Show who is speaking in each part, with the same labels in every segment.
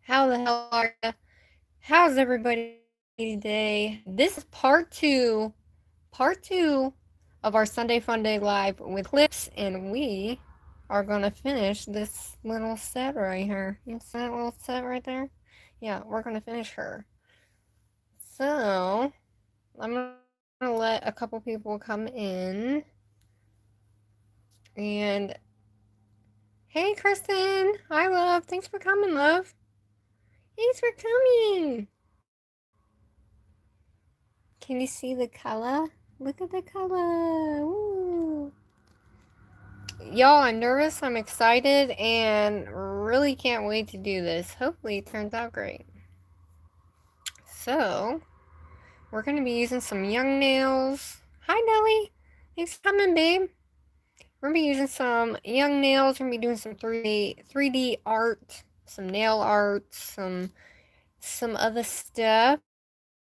Speaker 1: How the hell are ya? How's everybody today? This is part two of our Sunday Funday live with Eclipse, and we are gonna finish this little set right here. You see that little set right there? Yeah, we're gonna finish her. So, I'm gonna let a couple people come in. And, hey Kristen! Hi love! Thanks for coming, love! Thanks for coming! Can you see the color? Look at the color. Woo. Y'all, I'm nervous, I'm excited, and really can't wait to do this. Hopefully it turns out great. So, we're going to be using some young nails. Hi, Nelly. Thanks for coming, babe. We're going to be using some young nails. We're going to be doing some 3D art, some nail art, some other stuff.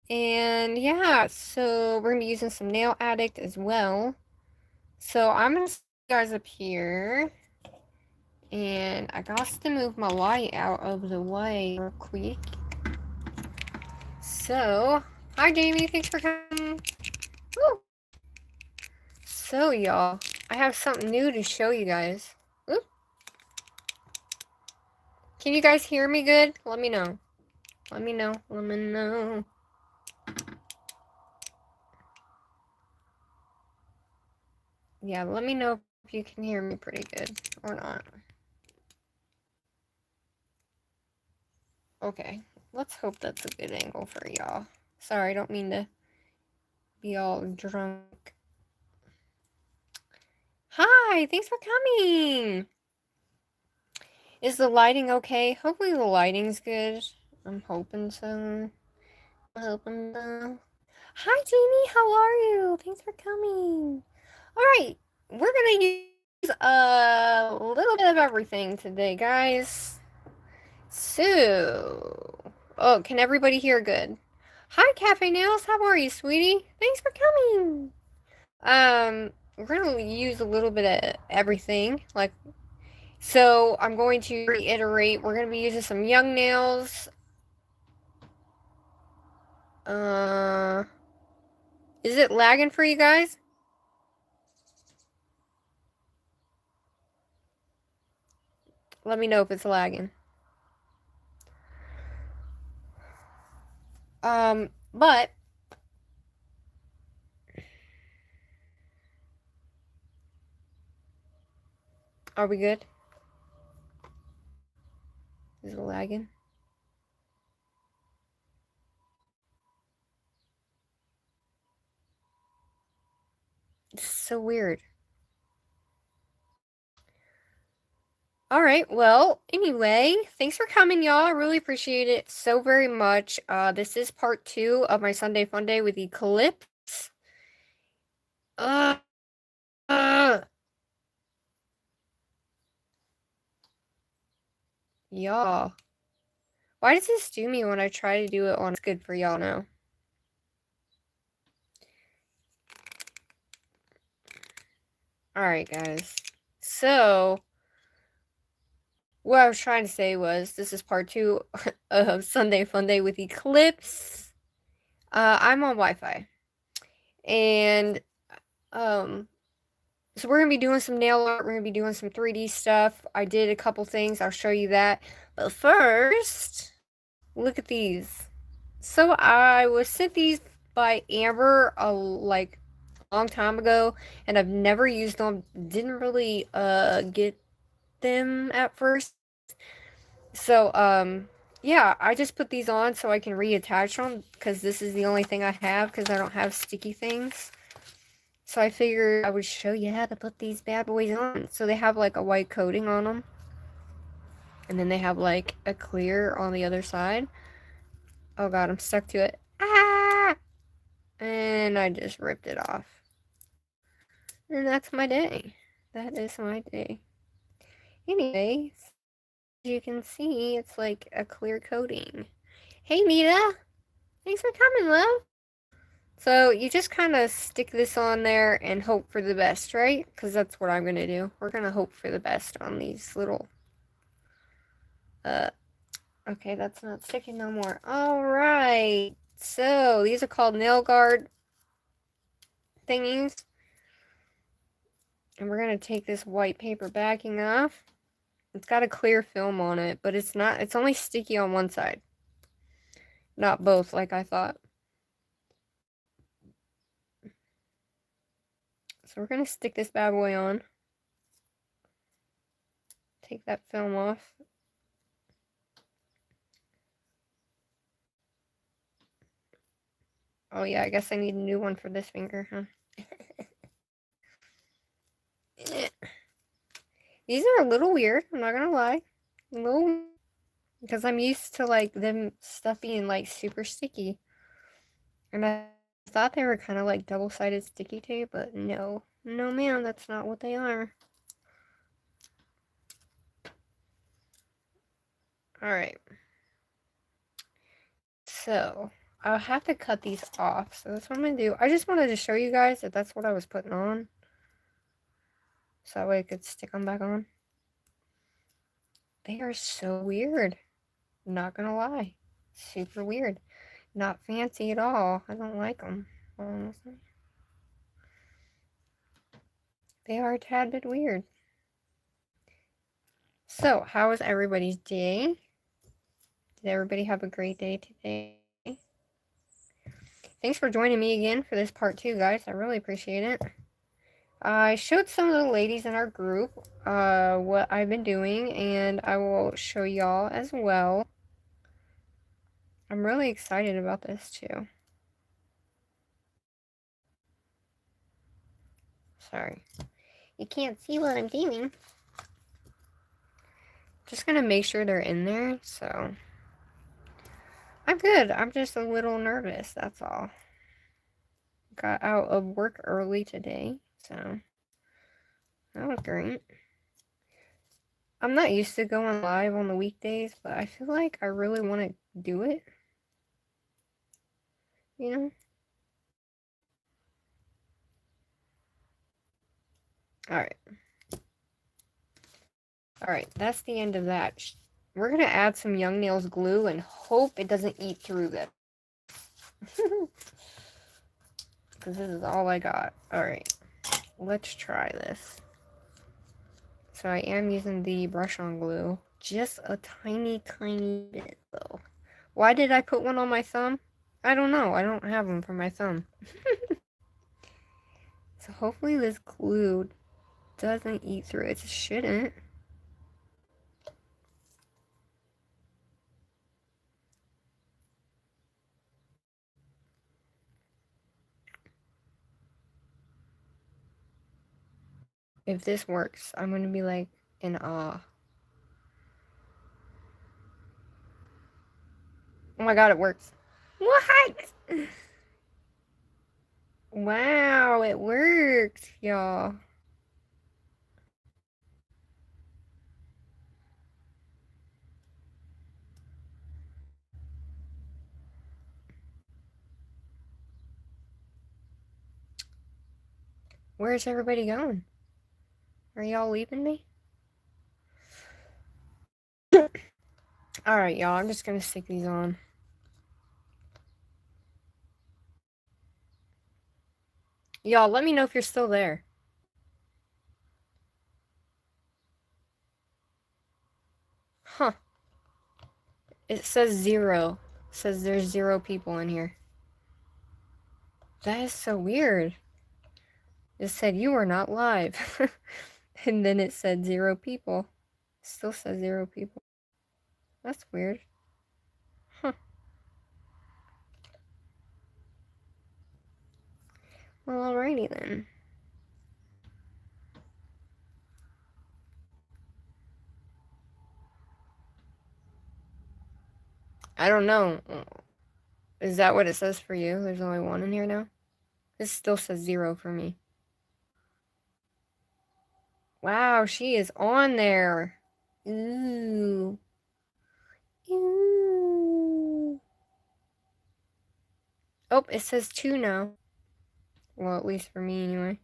Speaker 1: And yeah, so we're going to be using some nail Addict as well. So I'm going to set you guys up here. And I got to move my light out of the way real quick. So, hi Jamie, thanks for coming. Woo. So y'all, I have something new to show you guys. Oop. Can you guys hear me good? Let me know. Let me know. Let me know. Yeah, let me know if you can hear me pretty good or not. Okay, let's hope that's a good angle for y'all. Sorry, I don't mean to be all drunk. Hi, thanks for coming. Is the lighting okay? Hopefully the lighting's good. I'm hoping so. Hi Jamie, how are you? Thanks for coming. Alright, we're gonna use a little bit of everything today, guys. So, oh, can everybody hear good? Hi Cafe Nails, how are you, sweetie? Thanks for coming. We're gonna use a little bit of everything, like, so I'm going to reiterate, we're gonna be using some young nails. Is it lagging for you guys? Let me know if it's lagging. But are we good? Is it lagging? It's so weird. Alright, well, anyway, thanks for coming, y'all. I really appreciate it so very much. This is part 2 of my Sunday Funday with Eclipse. Y'all. Why does this do me when I try to do it on It's Good for y'all now? Alright, guys. So, what I was trying to say was, this is part 2 of Sunday Funday with Eclipse. I'm on Wi-Fi. And, so we're going to be doing some nail art. We're going to be doing some 3D stuff. I did a couple things. I'll show you that. But first, look at these. So I was sent these by Amber a long time ago, and I've never used them. Didn't really get them at first. So yeah, I just put these on so I can reattach them because this is the only thing I have because I don't have sticky things. So I figured I would show you how to put these bad boys on. So they have like a white coating on them. And then they have like a clear on the other side. Oh god, I'm stuck to it. Ah! And I just ripped it off. And that's my day. That is my day. Anyway, as you can see, it's like a clear coating. Hey Nita! Thanks for coming, love! So you just kind of stick this on there and hope for the best, right? Because that's what I'm going to do. We're going to hope for the best on these little Okay, that's not sticking no more. Alright. So, these are called nail guard thingies. And we're going to take this white paper backing off. It's got a clear film on it, but it's not, it's only sticky on one side. Not both, like I thought. So we're going to stick this bad boy on. Take that film off. Oh yeah, I guess I need a new one for this finger, huh? These are a little weird, I'm not gonna lie. A little, because I'm used to like them stuff being like super sticky. And I thought they were kind of like double-sided sticky tape, but no. No ma'am, that's not what they are. Alright. So, I'll have to cut these off. So that's what I'm gonna do. I just wanted to show you guys that that's what I was putting on. So that way I could stick them back on. They are so weird. Not gonna lie. Super weird. Not fancy at all. I don't like them, honestly. They are a tad bit weird. So, how was everybody's day? Did everybody have a great day today? Thanks for joining me again for this part 2, guys. I really appreciate it. I showed some of the ladies in our group what I've been doing, and I will show y'all as well. I'm really excited about this too. Sorry. You can't see what I'm doing. Just gonna make sure they're in there, so. I'm good. I'm just a little nervous, that's all. Got out of work early today, so that was great. I'm not used to going live on the weekdays, but I feel like I really want to do it. You know? Alright. Alright, that's the end of that. We're gonna add some youngnails glue and hope it doesn't eat through this. Because this is all I got. Alright. Let's try this. So I am using the brush-on glue. Just a tiny, tiny bit, though. Why did I put one on my thumb? I don't know. I don't have them for my thumb. So hopefully this glue doesn't eat through it. It shouldn't. If this works, I'm going to be like in awe. Oh my god, it works. What? Wow, it worked, y'all. Where's everybody going? Are y'all leaving me? Alright, y'all, I'm just gonna stick these on. Y'all, let me know if you're still there. Huh. It says 0. It says there's 0 people in here. That is so weird. It said you are not live. And then it said 0 people. Still says 0 people. That's weird. Huh. Well, alrighty then. I don't know. Is that what it says for you? There's only 1 in here now? This still says 0 for me. Wow, she is on there. Ooh. Ooh. Oh, it says 2 now. Well, at least for me anyway.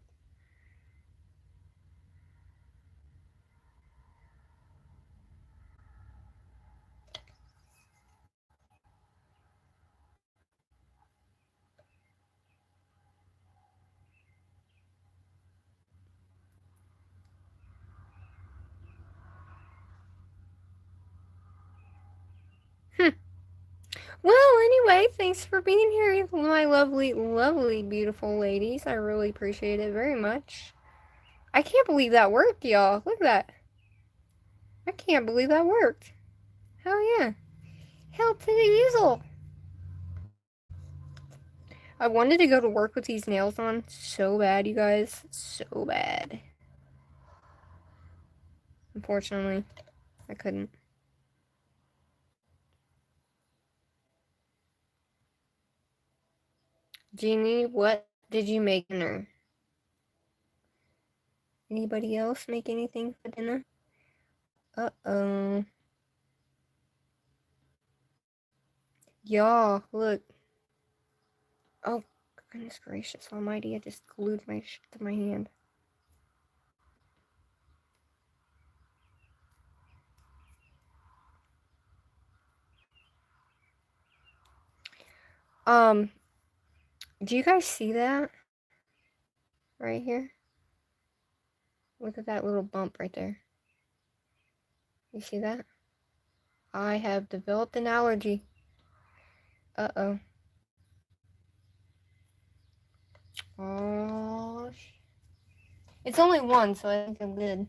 Speaker 1: Well, anyway, thanks for being here, my lovely, lovely, beautiful ladies. I really appreciate it very much. I can't believe that worked, y'all. Look at that. I can't believe that worked. Hell yeah. Hell to the easel. I wanted to go to work with these nails on so bad, you guys. So bad. Unfortunately, I couldn't. Jeannie, what did you make dinner? Anybody else make anything for dinner? Uh-oh. Y'all, look. Oh, goodness gracious almighty, I just glued my shit to my hand. Do you guys see that? Right here? Look at that little bump right there. You see that? I have developed an allergy. Uh-oh. Oh, it's only one, so I think I'm good.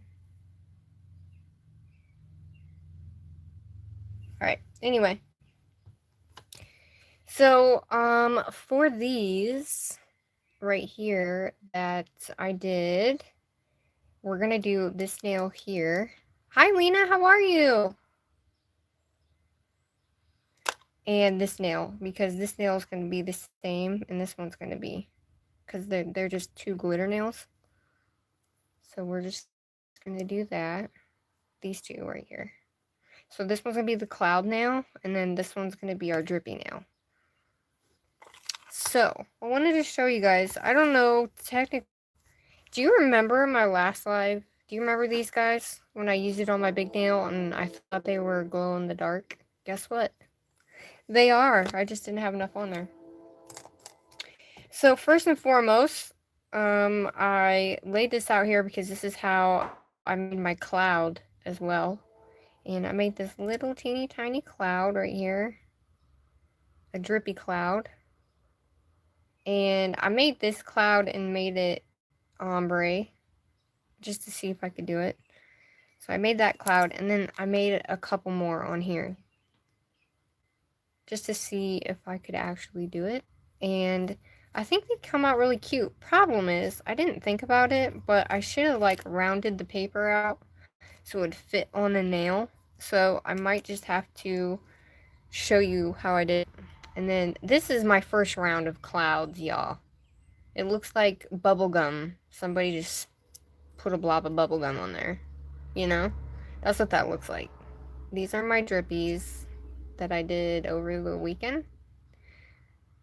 Speaker 1: Alright, anyway. So, for these right here that I did, we're gonna do this nail here. Hi, Lena, how are you? And this nail, because this nail is gonna be the same, and this one's gonna be, because they're just two glitter nails. So we're just gonna do that. These two right here. So this one's gonna be the cloud nail, and then this one's gonna be our drippy nail. So I wanted to show you guys. I don't know technically. Do you remember my last live? Do you remember these guys when I used it on my big nail and I thought they were glow in the dark? Guess what? They are. I just didn't have enough on there. So first and foremost, I laid this out here because this is how I made my cloud as well. And I made this little teeny tiny cloud right here. A drippy cloud. And I made this cloud and made it ombre. Just to see if I could do it. So I made that cloud and then I made a couple more on here. Just to see if I could actually do it. And I think they come out really cute. Problem is, I didn't think about it, but I should have like rounded the paper out so it would fit on the nail. So I might just have to show you how I did it. And then this is my first round of clouds, y'all. It looks like bubblegum. Somebody just put a blob of bubblegum on there. You know? That's what that looks like. These are my drippies that I did over the weekend.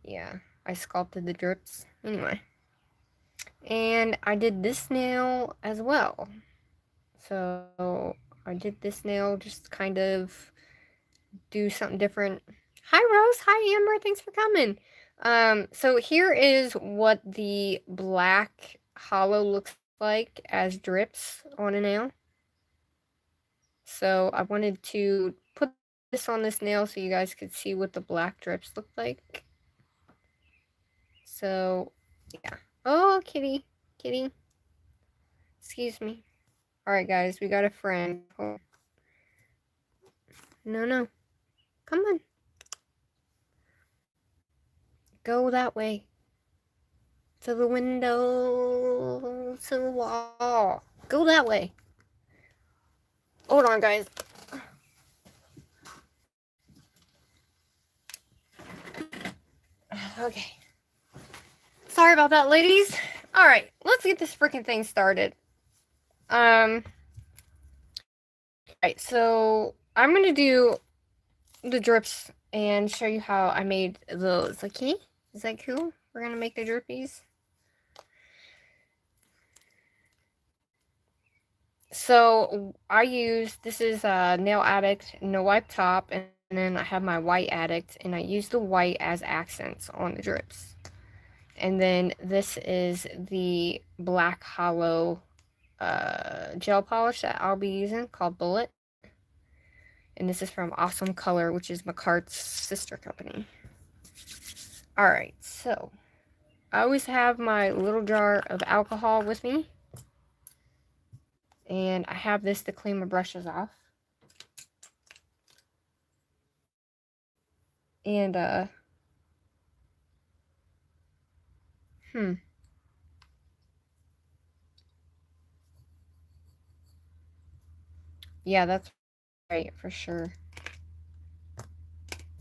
Speaker 1: Yeah, I sculpted the drips. Anyway. And I did this nail as well. So I did this nail just kind of do something different. Hi Rose, hi Amber, thanks for coming. So here is what the black holo looks like as drips on a nail. So I wanted to put this on this nail so you guys could see what the black drips look like. So yeah. Oh, kitty, kitty. Excuse me. Alright guys, we got a friend. Oh. No. Come on. Go that way. To the window. To the wall. Go that way. Hold on, guys. Okay. Sorry about that, ladies. Alright, let's get this freaking thing started. Alright, so I'm gonna do the drips and show you how I made those, okay? Is that cool? We're gonna make the drippies. So I use, this is Nail Addict No Wipe Top, and then I have my white Addict, and I use the white as accents on the drips. And then this is the black holo gel polish that I'll be using, called Bullet. And this is from Awesome Color, which is McCart's sister company. Alright, so I always have my little jar of alcohol with me. And I have this to clean my brushes off. And, yeah, that's right, for sure.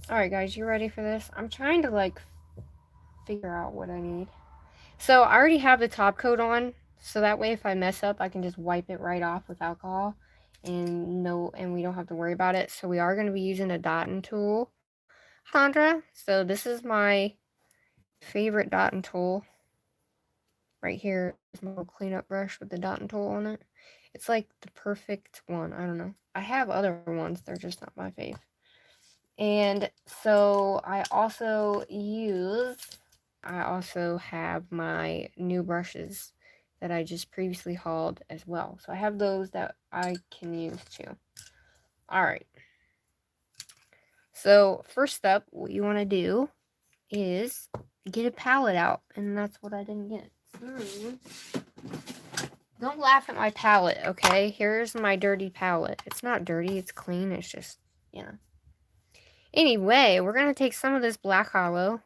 Speaker 1: Alright, guys, you ready for this? I'm trying to, like, figure out what I need. So, I already have the top coat on, so that way if I mess up, I can just wipe it right off with alcohol, and we don't have to worry about it. So, we are going to be using a dotting tool, Sandra. So, this is my favorite dotting tool. Right here is my little cleanup brush with the dotting tool on it. It's like the perfect one. I don't know. I have other ones. They're just not my fave. And so I also have my new brushes that I just previously hauled as well. So I have those that I can use too. Alright. So first up, what you want to do is get a palette out. And that's what I didn't get. Don't laugh at my palette, okay? Here's my dirty palette. It's not dirty, it's clean. It's just, you know. Anyway, we're going to take some of this black holo,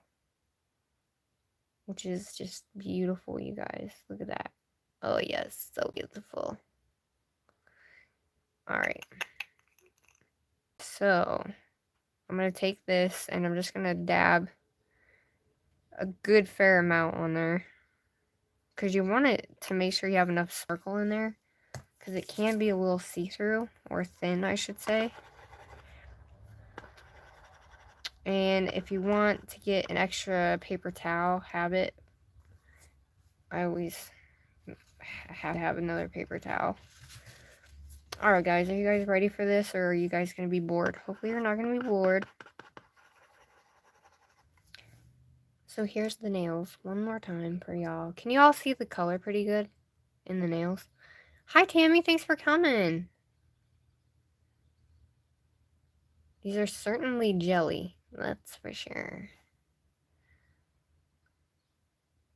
Speaker 1: which is just beautiful, you guys. Look at that. Oh, yes, so beautiful. Alright. So, I'm going to take this, and I'm just going to dab a good fair amount on there. Because you want it to make sure you have enough sparkle in there. Because it can be a little see-through, or thin, I should say. And if you want to get an extra paper towel, have it. I always have to have another paper towel. Alright guys, are you guys ready for this, or are you guys going to be bored? Hopefully you're not going to be bored. So here's the nails, one more time for y'all. Can you all see the color pretty good in the nails? Hi Tammy, thanks for coming. These are certainly jelly, that's for sure.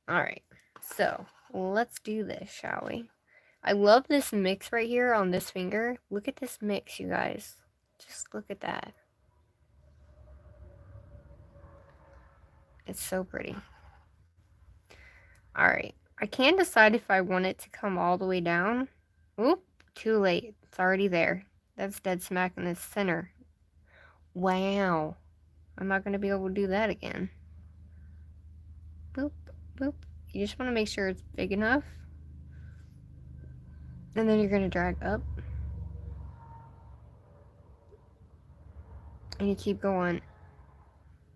Speaker 1: Alright, so let's do this, shall we? I love this mix right here on this finger. Look at this mix, you guys. Just look at that. It's so pretty. Alright, I can decide if I want it to come all the way down. Oop, too late. It's already there. That's dead smack in the center. Wow. I'm not going to be able to do that again. Boop, boop. You just want to make sure it's big enough. And then you're going to drag up. And you keep going.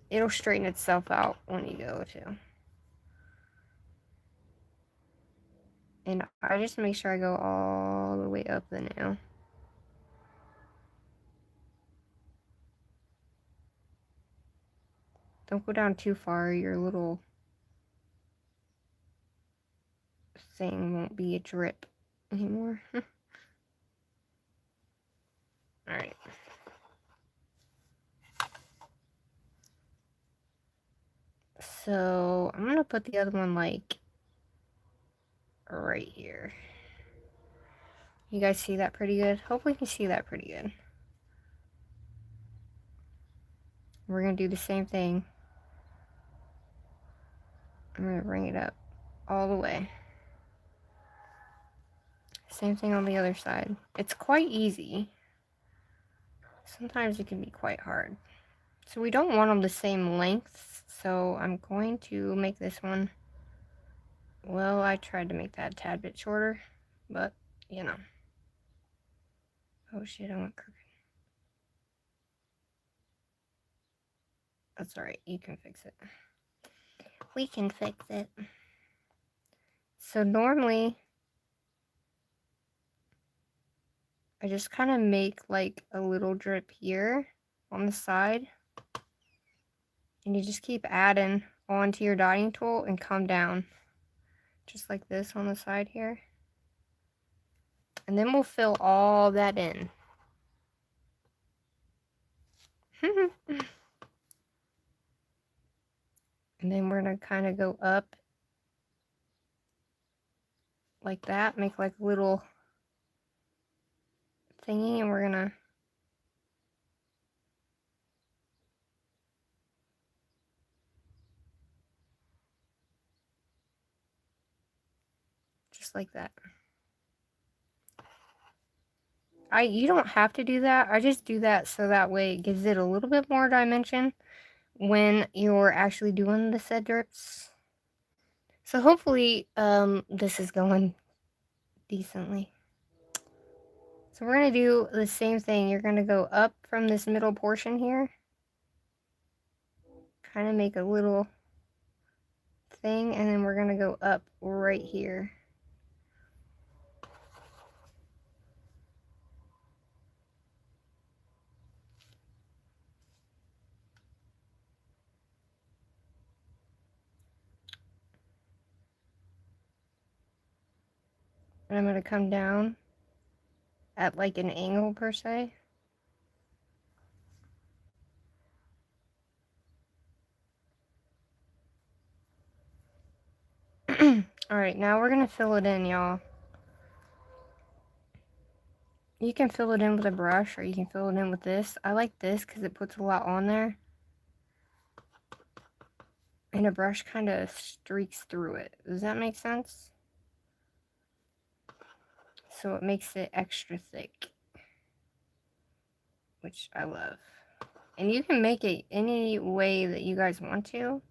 Speaker 1: It'll straighten itself out when you go to. And I just make sure I go all the way up the nail. Don't go down too far. Your little thing won't be a drip anymore. Alright. So, I'm going to put the other one, like, right here. You guys see that pretty good? Hopefully you can see that pretty good. We're going to do the same thing. I'm going to bring it up all the way. Same thing on the other side. It's quite easy. Sometimes it can be quite hard. So we don't want them the same length. So I'm going to make this one. Well, I tried to make that a tad bit shorter. But, you know. Oh shit, I went crooked. That's alright, you can fix it. We can fix it. So normally, I just kind of make like a little drip here on the side. And you just keep adding onto your dotting tool and come down. Just like this on the side here. And then we'll fill all that in. And then we're going to kind of go up like that, make like a little thingy, and we're going to just like that. You don't have to do that. I just do that so that way it gives it a little bit more dimension when you're actually doing the set drips. So hopefully this is going decently. So we're going to do the same thing. You're going to go up from this middle portion here. Kind of make a little thing, and then we're going to go up right here. And I'm going to come down at like an angle per se. Alright, now we're going to fill it in, y'all. You can fill it in with a brush, or you can fill it in with this. I like this because it puts a lot on there. And a brush kind of streaks through it. Does that make sense? So it makes it extra thick, which I love. And you can make it any way that you guys want to.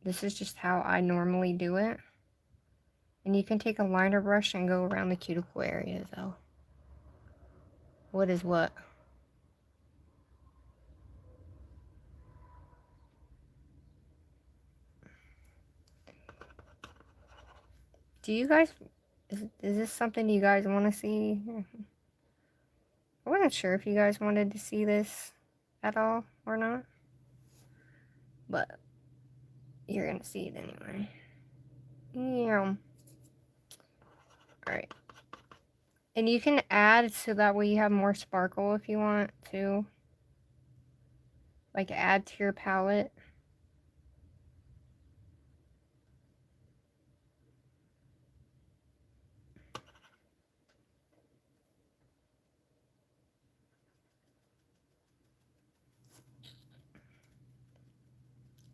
Speaker 1: This is just how I normally do it. And you can take a liner brush and go around the cuticle area, though. What is what? Do you guys... Is this something you guys want to see? I wasn't sure if you guys wanted to see this at all or not. But you're going to see it anyway. Yeah. Alright. And you can add so that way you have more sparkle if you want to. Like add to your palette.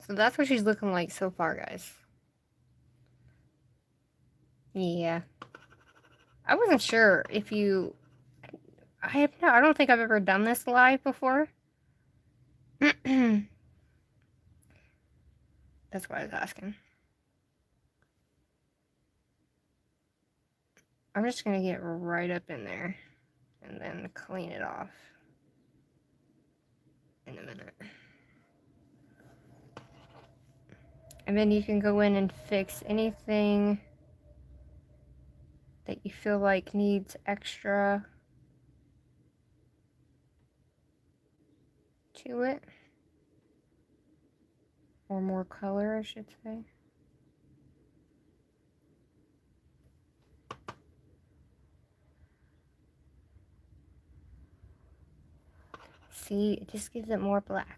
Speaker 1: So that's what she's looking like so far, guys. Yeah. I wasn't sure if you... I don't think I've ever done this live before. That's why I was asking. I'm just going to get right up in there and then clean it off in a minute. And then you can go in and fix anything that you feel like needs extra to it. Or more color, I should say. See, it just gives it more black.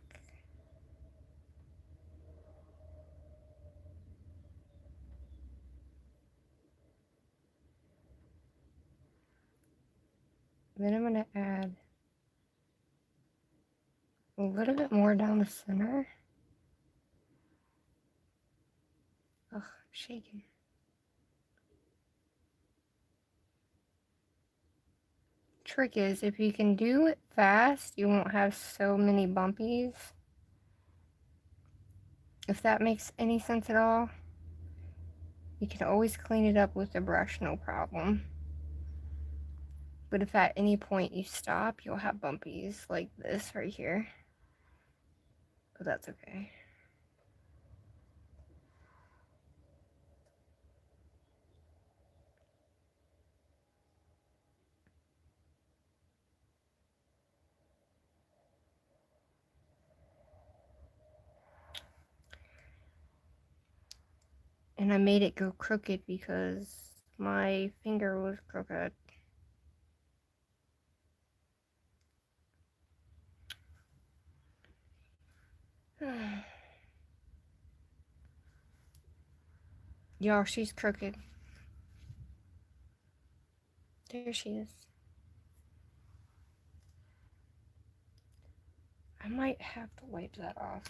Speaker 1: Then I'm going to add a little bit more down the center. Ugh, I'm shaking. Trick is, if you can do it fast, you won't have so many bumpies. If that makes any sense at all. You can always clean it up with a brush, no problem. But if at any point you stop, you'll have bumpies like this right here. But that's okay. And I made it go crooked because my finger was crooked. Y'all, she's crooked. There she is. I might have to wipe that off.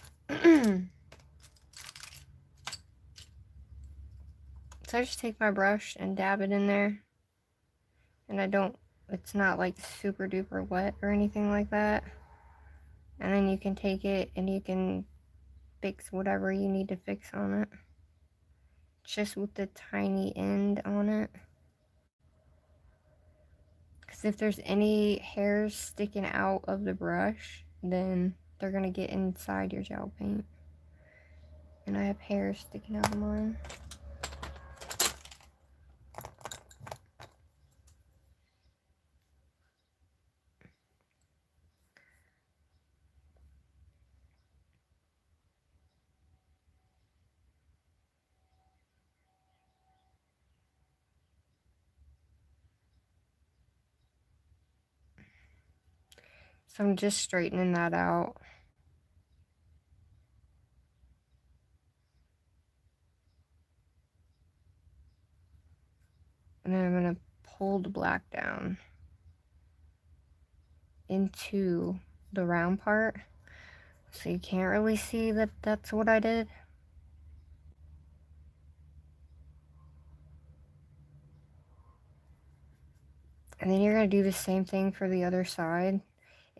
Speaker 1: So I just take my brush and dab it in there. And it's not like super duper wet or anything like that. And then you can take it and you can fix whatever you need to fix on it. Just with the tiny end on it. Because if there's any hairs sticking out of the brush, then they're going to get inside your gel paint. And I have hairs sticking out of mine. So I'm just straightening that out. And then I'm going to pull the black down into the round part. So you can't really see that that's what I did. And then you're going to do the same thing for the other side.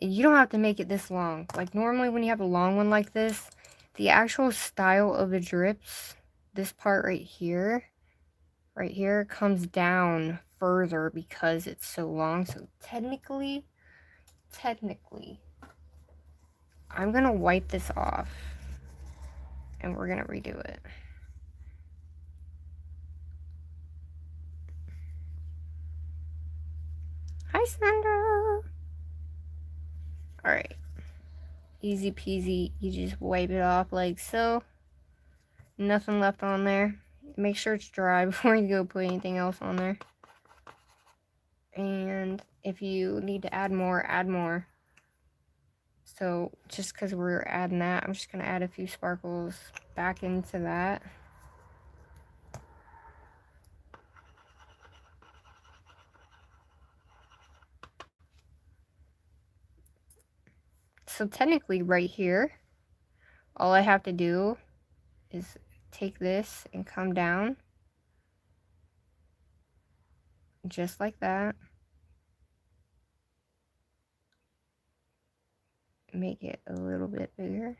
Speaker 1: You don't have to make it this long. Like normally when you have a long one like this, the actual style of the drips, this part right here, comes down further because it's so long. So technically, I'm going to wipe this off and we're going to redo it. Hi, Sandra. Alright. Easy peasy. You just wipe it off like so. Nothing left on there. Make sure it's dry before you go put anything else on there. And if you need to add more, add more. So just because we're adding that, I'm just going to add a few sparkles back into that. So technically right here, all I have to do is take this and come down. Just like that. Make it a little bit bigger.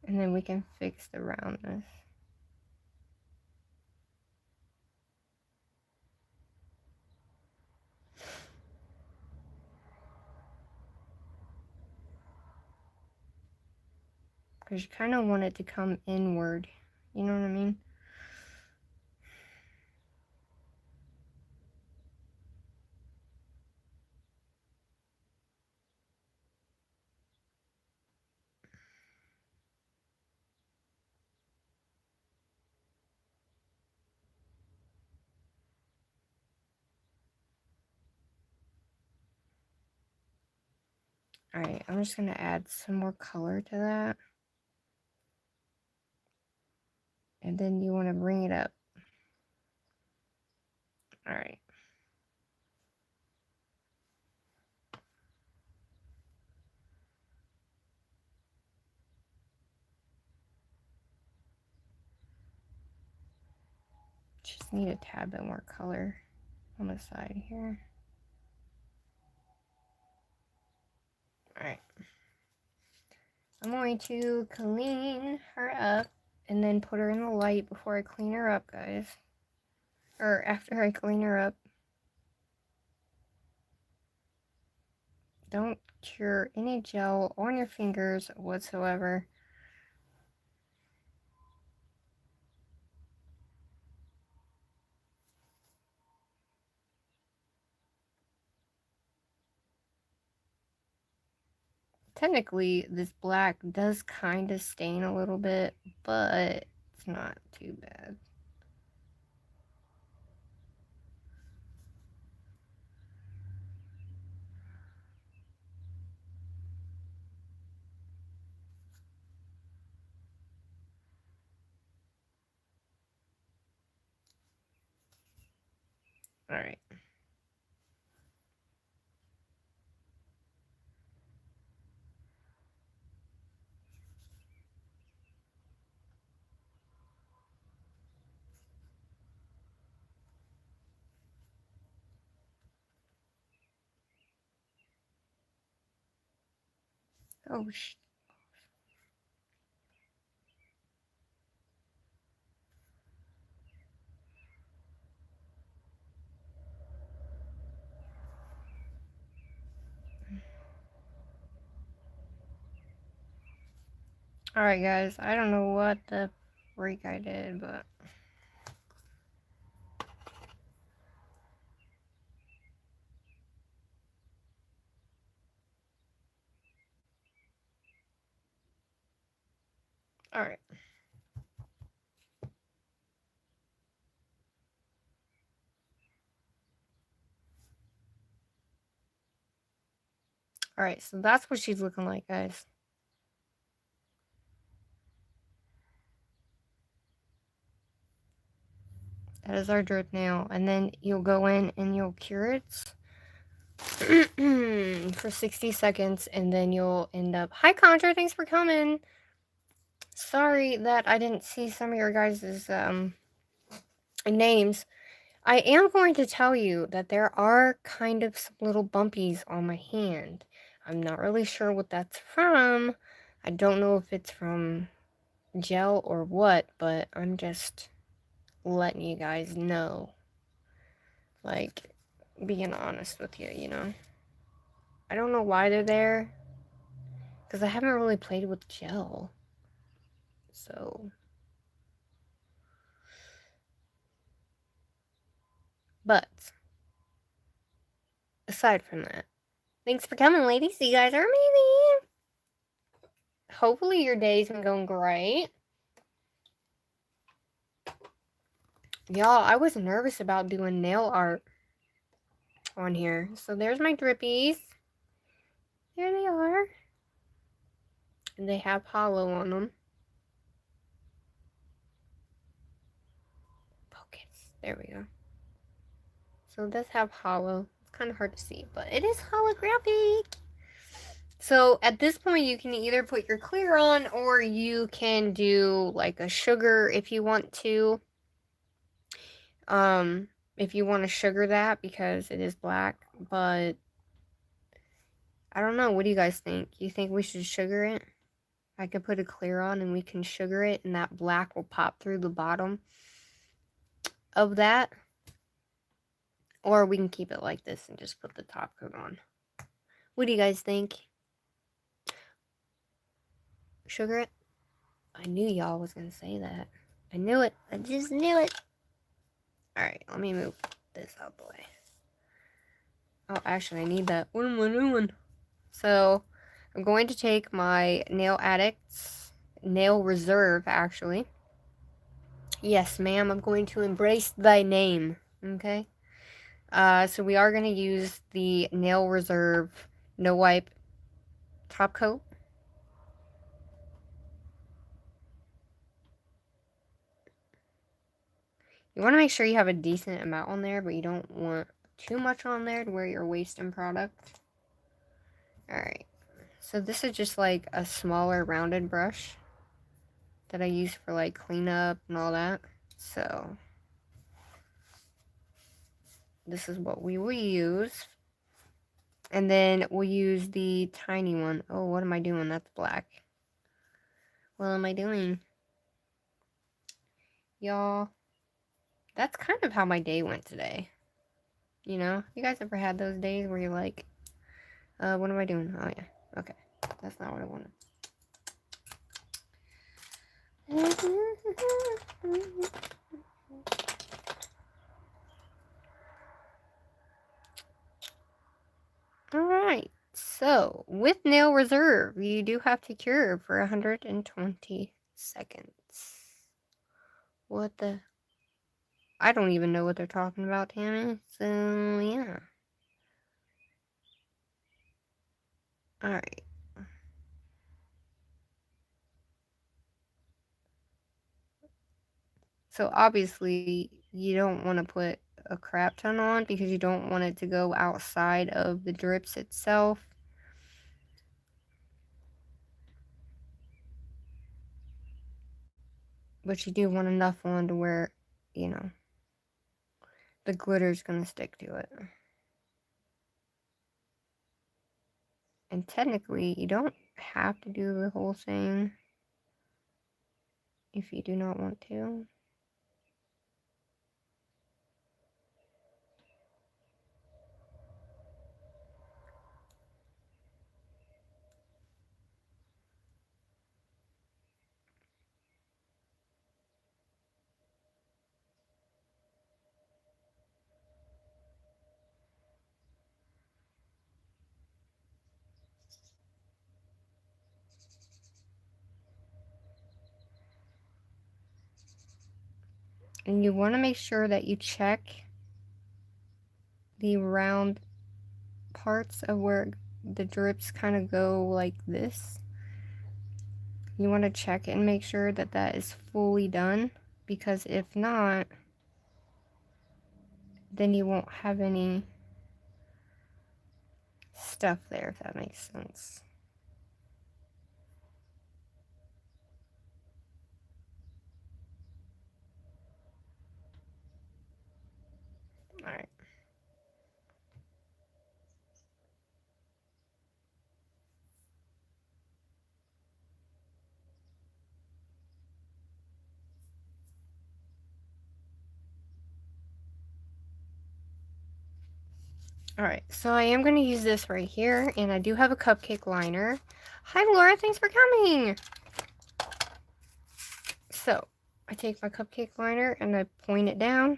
Speaker 1: And then we can fix the roundness. Because you kind of want it to come inward. You know what I mean? Alright, I'm just going to add some more color to that. And then you want to bring it up. Alright. Just need a tad bit more color on the side here. Alright. I'm going to clean her up and then put her in the light before I clean her up, guys. Or after I clean her up. Don't cure any gel on your fingers whatsoever. Technically, this black does kind of stain a little bit, but it's not too bad. Alright. Oh, Alright, guys. I don't know what the freak I did, but... Alright. Alright, so that's what she's looking like, guys. That is our drip nail. And then you'll go in and you'll cure it for 60 seconds. And then you'll end up... Hi, Contra. Thanks for coming. Sorry that I didn't see some of your guys' names. I am going to tell you that there are kind of some little bumpies on my hand. I'm not really sure what that's from. I don't know if it's from gel or what, but I'm just letting you guys know. Like, being honest with you, you know? I don't know why they're there, because I haven't really played with gel. So... But, aside from that, thanks for coming, ladies. You guys are amazing. Hopefully your day's been going great. Y'all, I was nervous about doing nail art on here. So there's my drippies. There they are. And they have holo on them. Focus. There we go. So it does have holo. It's kind of hard to see, but it is holographic. So at this point, you can either put your clear on, or you can do like a sugar if you want to. If you want to sugar that, because it is black, but I don't know. What do you guys think? You think we should sugar it? I could put a clear on and we can sugar it, and that black will pop through the bottom of that. Or we can keep it like this and just put the top coat on. What do you guys think? Sugar it? I knew y'all was going to say that. I knew it. I just knew it. Alright, let me move this out the way. Oh, actually, I need that. What am I doing? So, I'm going to take my Nail Addict's Nail Reserve, actually. Yes, ma'am, I'm going to embrace thy name. Okay? So we are going to use the Nail Reserve No Wipe top coat. You want to make sure you have a decent amount on there, but you don't want too much on there to where you're wasting product. Alright, so this is just like a smaller rounded brush that I use for like cleanup and all that. So this is what we will use. And then we'll use the tiny one. Oh, what am I doing? That's black. What am I doing? Y'all, that's kind of how my day went today. You know? You guys ever had those days where you're like, what am I doing? Oh, yeah. Okay. That's not what I wanted. Alright. So, with Nail Reserve, you do have to cure for 120 seconds. What the... I don't even know what they're talking about, Tammy. So, yeah. Alright. So, obviously, you don't want to put a crap ton on because you don't want it to go outside of the drips itself. But you do want enough on to where, you know, the glitter's gonna stick to it. And technically, you don't have to do the whole thing if you do not want to. And you want to make sure that you check the round parts of where the drips kind of go like this. You want to check it and make sure that that is fully done, because if not, then you won't have any stuff there, if that makes sense. Alright. Alright, so I am going to use this right here, and I do have a cupcake liner. Hi Laura, thanks for coming! So, I take my cupcake liner and I point it down.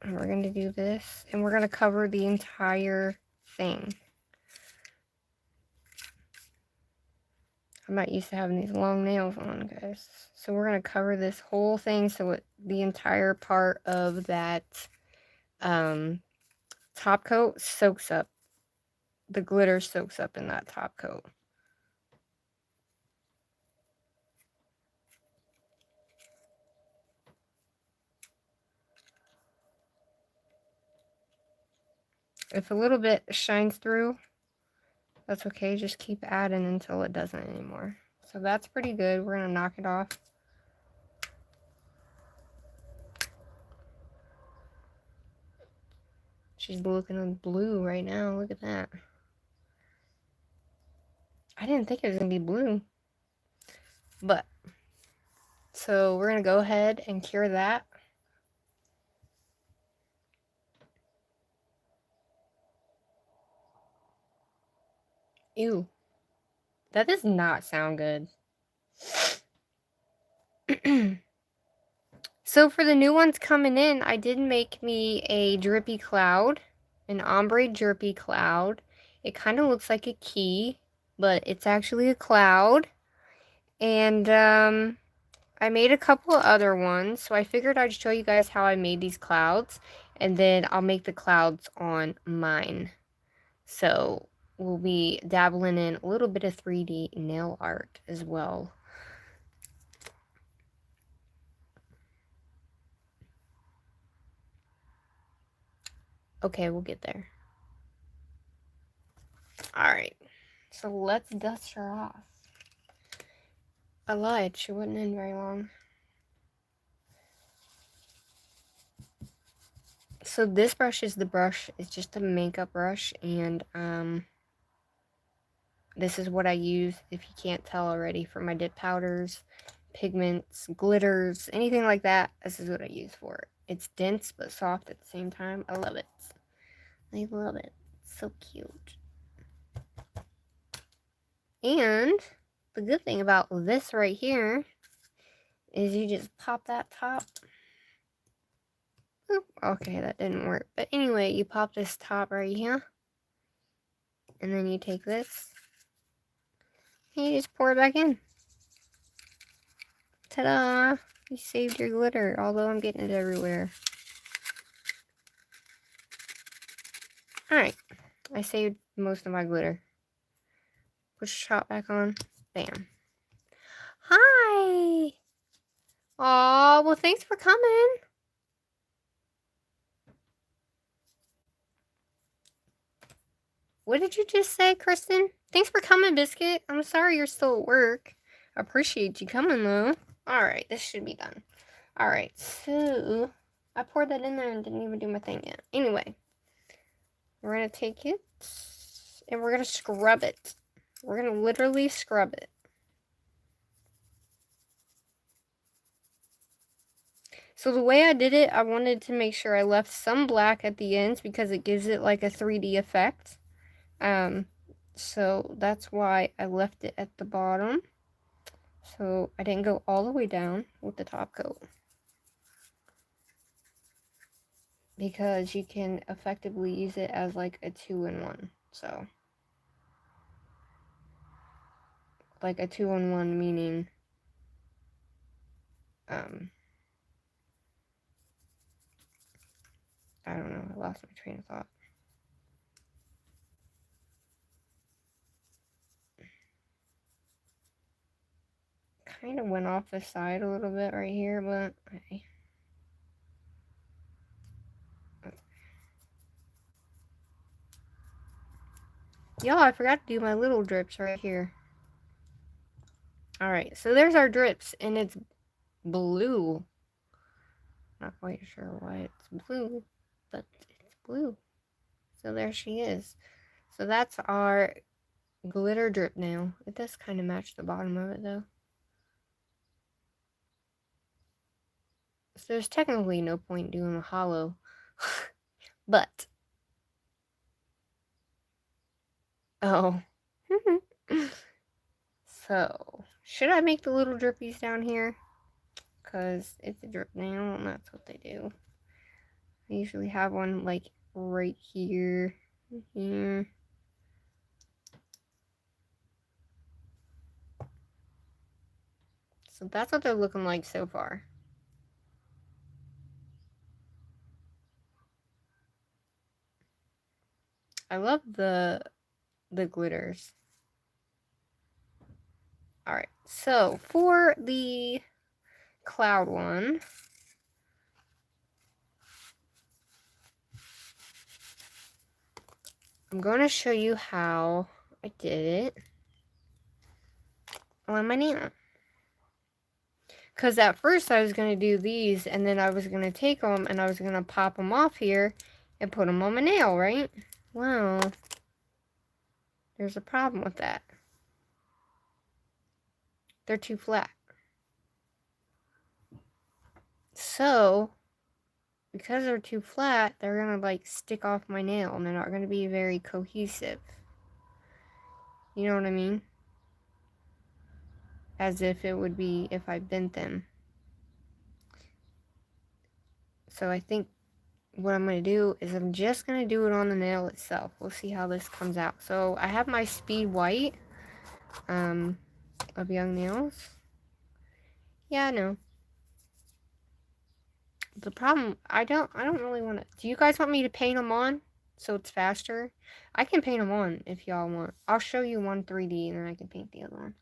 Speaker 1: And we're going to do this, and we're going to cover the entire thing. I'm not used to having these long nails on, guys. So we're going to cover this whole thing so the entire part of that top coat soaks up. The glitter soaks up in that top coat. If a little bit shines through, that's okay. Just keep adding until it doesn't anymore. So that's pretty good. We're going to knock it off. She's looking blue right now. Look at that. I didn't think it was going to be blue. But, so we're going to go ahead and cure that. Ew. That does not sound good. So for the new ones coming in, I did make me a drippy cloud. An ombre drippy cloud. It kind of looks like a key, but it's actually a cloud. And I made a couple of other ones, so I figured I'd show you guys how I made these clouds, and then I'll make the clouds on mine. So we'll be dabbling in a little bit of 3D nail art as well. Okay, we'll get there. Alright, so let's dust her off. I lied, she wasn't in very long. So this brush is the brush, it's just a makeup brush, and this is what I use, if you can't tell already, for my dip powders, pigments, glitters, anything like that. This is what I use for it. It's dense but soft at the same time. I love it. I love it. It's so cute. And the good thing about this right here is you just pop that top. Oop, okay, that didn't work. But anyway, you pop this top right here. And then you take this. And you just pour it back in. Ta-da! You saved your glitter, although I'm getting it everywhere. Alright, I saved most of my glitter. Push the top back on. Bam. Hi! Aw, well, thanks for coming. What did you just say, Kristen? Thanks for coming, Biscuit. I'm sorry you're still at work. I appreciate you coming, though. Alright, this should be done. Alright, so I poured that in there and didn't even do my thing yet. Anyway, we're going to take it and we're going to scrub it. We're going to literally scrub it. So the way I did it, I wanted to make sure I left some black at the ends because it gives it like a 3D effect. So that's why I left it at the bottom. So I didn't go all the way down with the top coat. Because you can effectively use it as like a 2-in-1. So like a 2-in-1 meaning I don't know, I lost my train of thought. Kind of went off the side a little bit right here, but okay. Y'all, I forgot to do my little drips right here. Alright, so there's our drips, and it's blue. Not quite sure why it's blue, but it's blue. So there she is. So that's our glitter drip nail. It does kind of match the bottom of it, though. So there's technically no point doing a holo. But. Oh. So, should I make the little drippies down here? Because it's a drip nail and that's what they do. I usually have one like right here. Here. So that's what they're looking like so far. I love the glitters. Alright, so for the cloud one, I'm going to show you how I did it on my nail. Because at first I was going to do these, and then I was going to take them, and I was going to pop them off here and put them on my nail, right? Well, there's a problem with that. They're too flat. So, because they're too flat, they're going to like stick off my nail, and they're not going to be very cohesive. You know what I mean? As if it would be if I bent them. So I think what I'm going to do is I'm just going to do it on the nail itself. We'll see how this comes out. So I have my Speed White of Young Nails. Yeah, I know. The problem, I don't really want to. Do you guys want me to paint them on so it's faster? I can paint them on if y'all want. I'll show you one 3D and then I can paint the other one.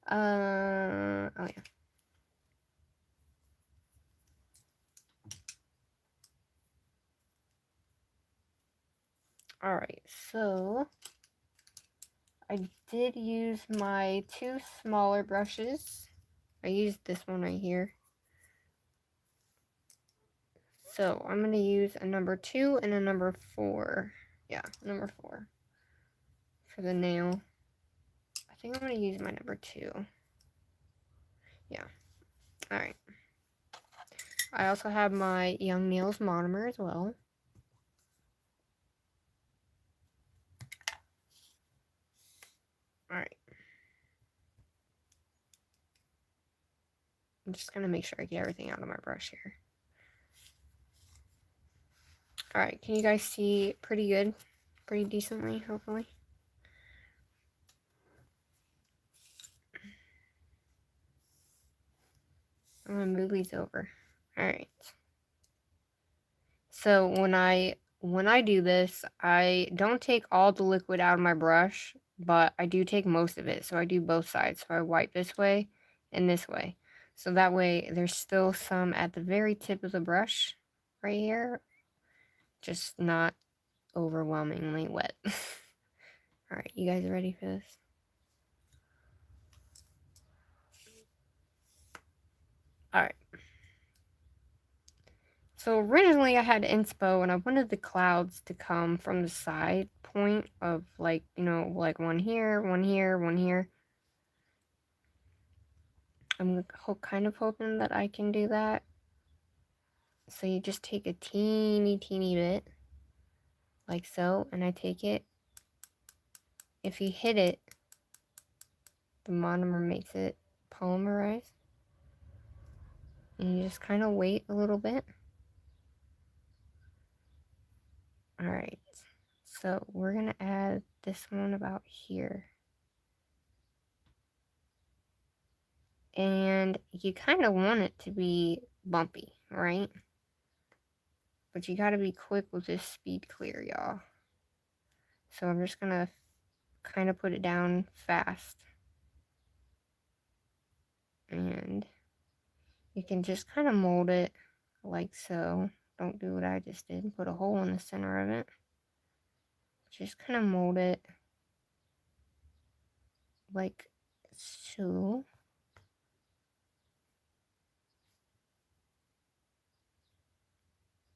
Speaker 1: Oh yeah. Alright, so I did use my 2 smaller brushes. I used this one right here. So I'm going to use a number 2 and a number 4. Yeah, number 4 for the nail. I think I'm going to use my number 2. Yeah. Alright. I also have my Young Nails monomer as well. Alright. I'm just going to make sure I get everything out of my brush here. Alright, can you guys see pretty good? Pretty decently, hopefully. I'm going to move these over. Alright. So when I do this, I don't take all the liquid out of my brush, but I do take most of it. So I do both sides. So I wipe this way and this way. So that way there's still some at the very tip of the brush right here, just not overwhelmingly wet. Alright, you guys ready for this? Alright. So originally I had inspo and I wanted the clouds to come from the side point of like, you know, like one here, one here, one here. I'm kind of hoping that I can do that. So you just take a teeny bit, like so, and I take it. If you hit it, the monomer makes it polymerize. And you just kind of wait a little bit. Alright, so we're going to add this one about here. And you kind of want it to be bumpy, right? But you got to be quick with this speed clear, y'all. So I'm just going to kind of put it down fast. And you can just kind of mold it like so. Don't do what I just did. Put a hole in the center of it. Just kind of mold it like so.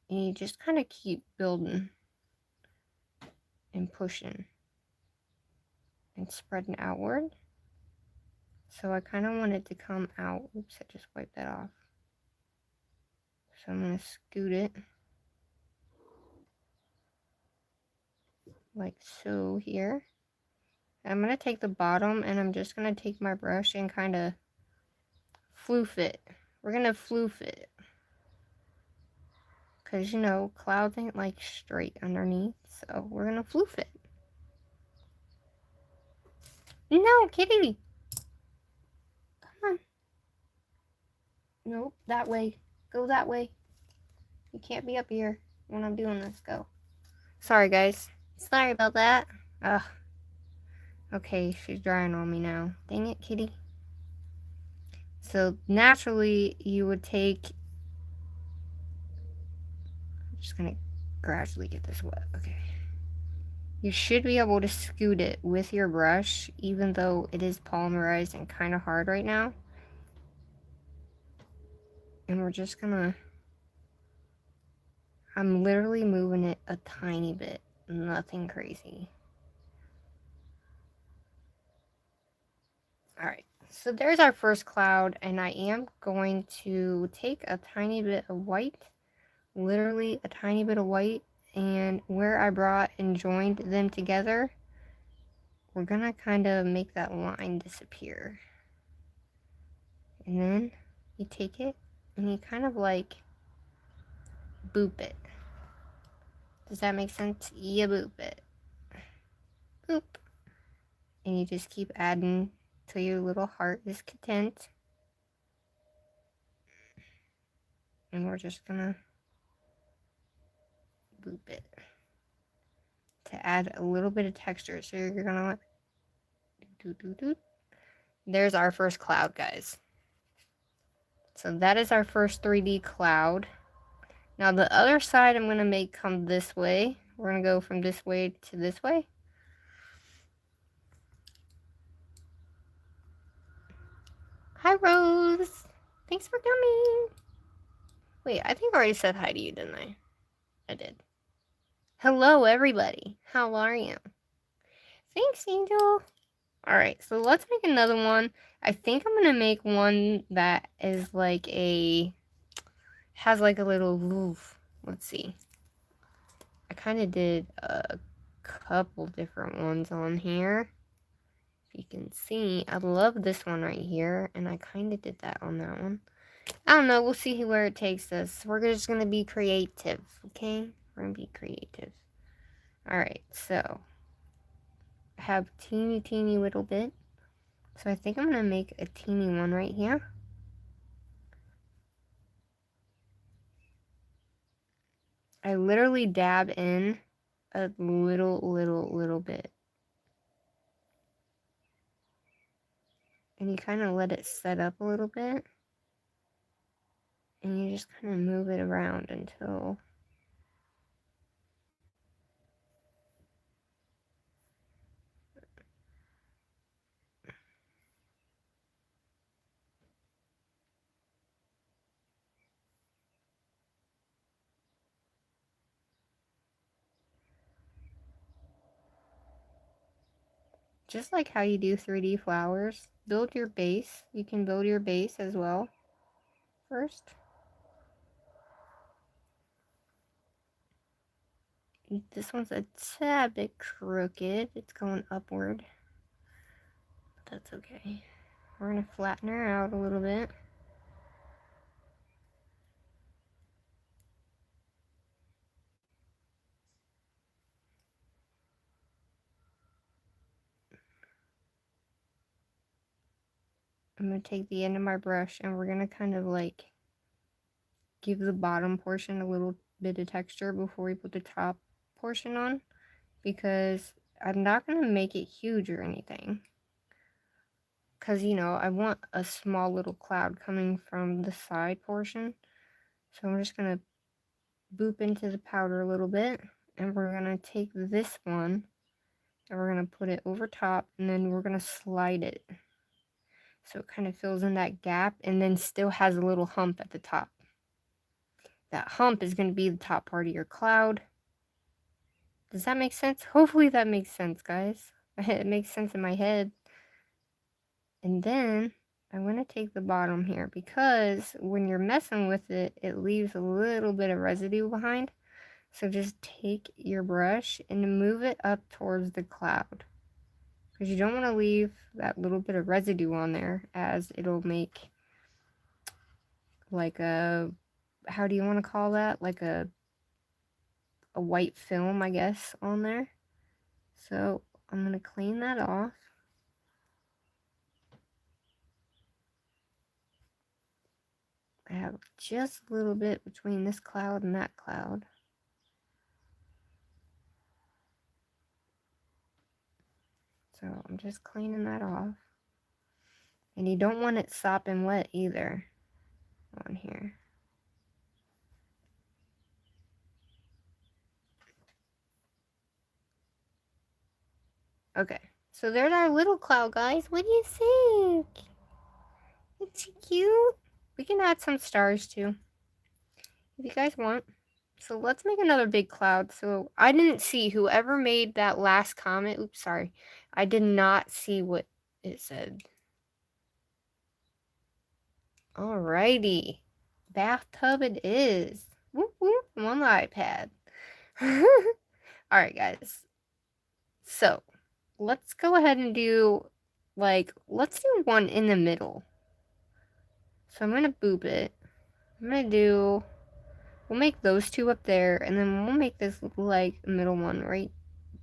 Speaker 1: And you just kind of keep building and pushing and spreading outward. So I kind of want it to come out. Oops, I just wiped that off. So I'm going to scoot it like so here. I'm going to take the bottom and I'm just going to take my brush and kind of floof it. We're going to floof it. Because, you know, clouds ain't like straight underneath. So we're going to floof it. No, kitty! Come on. Nope, that way. Go that way. You can't be up here when I'm doing this. Go. Sorry, guys. Sorry about that. Ugh. Okay, she's drying on me now. Dang it, kitty. So, naturally, you would take... I'm just gonna gradually get this wet. Okay. You should be able to scoot it with your brush, even though it is polymerized and kind of hard right now. And we're just gonna... I'm literally moving it a tiny bit. Nothing crazy. Alright, so there's our first cloud, and I am going to take a tiny bit of white, literally a tiny bit of white, and where I brought and joined them together, we're gonna kind of make that line disappear. And then you take it and you kind of like boop it. Does that make sense? You boop it. Boop. And you just keep adding till your little heart is content. And we're just gonna boop it to add a little bit of texture. So you're gonna do. There's our first cloud, guys. So that is our first 3D cloud. Now the other side I'm gonna make come this way. We're gonna go from this way to this way. Hi, Rose. Thanks for coming. Wait, I think I already said hi to you, didn't I? I did. Hello, everybody. How are you? Thanks, Angel. Alright, so let's make another one. I think I'm gonna make one that is like has like a little roof. Let's see. I kind of did a couple different ones on here. If you can see, I love this one right here, and I kind of did that on that one. I don't know, we'll see where it takes us. We're just gonna be creative, okay? We're gonna be creative. Alright, so I have teeny little bit. So I think I'm gonna make a teeny one right here. I literally dab in a little bit. And you kind of let it set up a little bit. And you just kind of move it around until just like how you do 3D flowers, build your base. You can build your base as well first. This one's a tad bit crooked. It's going upward. But that's okay. We're going to flatten her out a little bit. I'm going to take the end of my brush and we're going to kind of like give the bottom portion a little bit of texture before we put the top portion on, because I'm not going to make it huge or anything, because you know I want a small little cloud coming from the side portion. So I'm just going to boop into the powder a little bit, and we're going to take this one and we're going to put it over top, and then we're going to slide it so it kind of fills in that gap and then still has a little hump at the top. That hump is going to be the top part of your cloud. Does that make sense? Hopefully that makes sense, guys. It makes sense in my head. And then I'm going to take the bottom here, because when you're messing with it, it leaves a little bit of residue behind. So just take your brush and move it up towards the cloud, because you don't want to leave that little bit of residue on there, as it'll make like a, how do you want to call that? Like a white film, I guess, on there. So I'm going to clean that off. I have just a little bit between this cloud and that cloud. So I'm just cleaning that off. And you don't want it sopping wet either on here. Okay, so there's our little cloud, guys. What do you think? It's cute. We can add some stars too, if you guys want. So let's make another big cloud. So I didn't see whoever made that last comment. Oops, sorry. I did not see what it said. Alrighty. Bathtub it is. Whoop whoop. I'm on the iPad. Alright, guys. So let's go ahead and do, like, let's do one in the middle. So I'm gonna boop it. I'm gonna do, we'll make those two up there, and then we'll make this like middle one right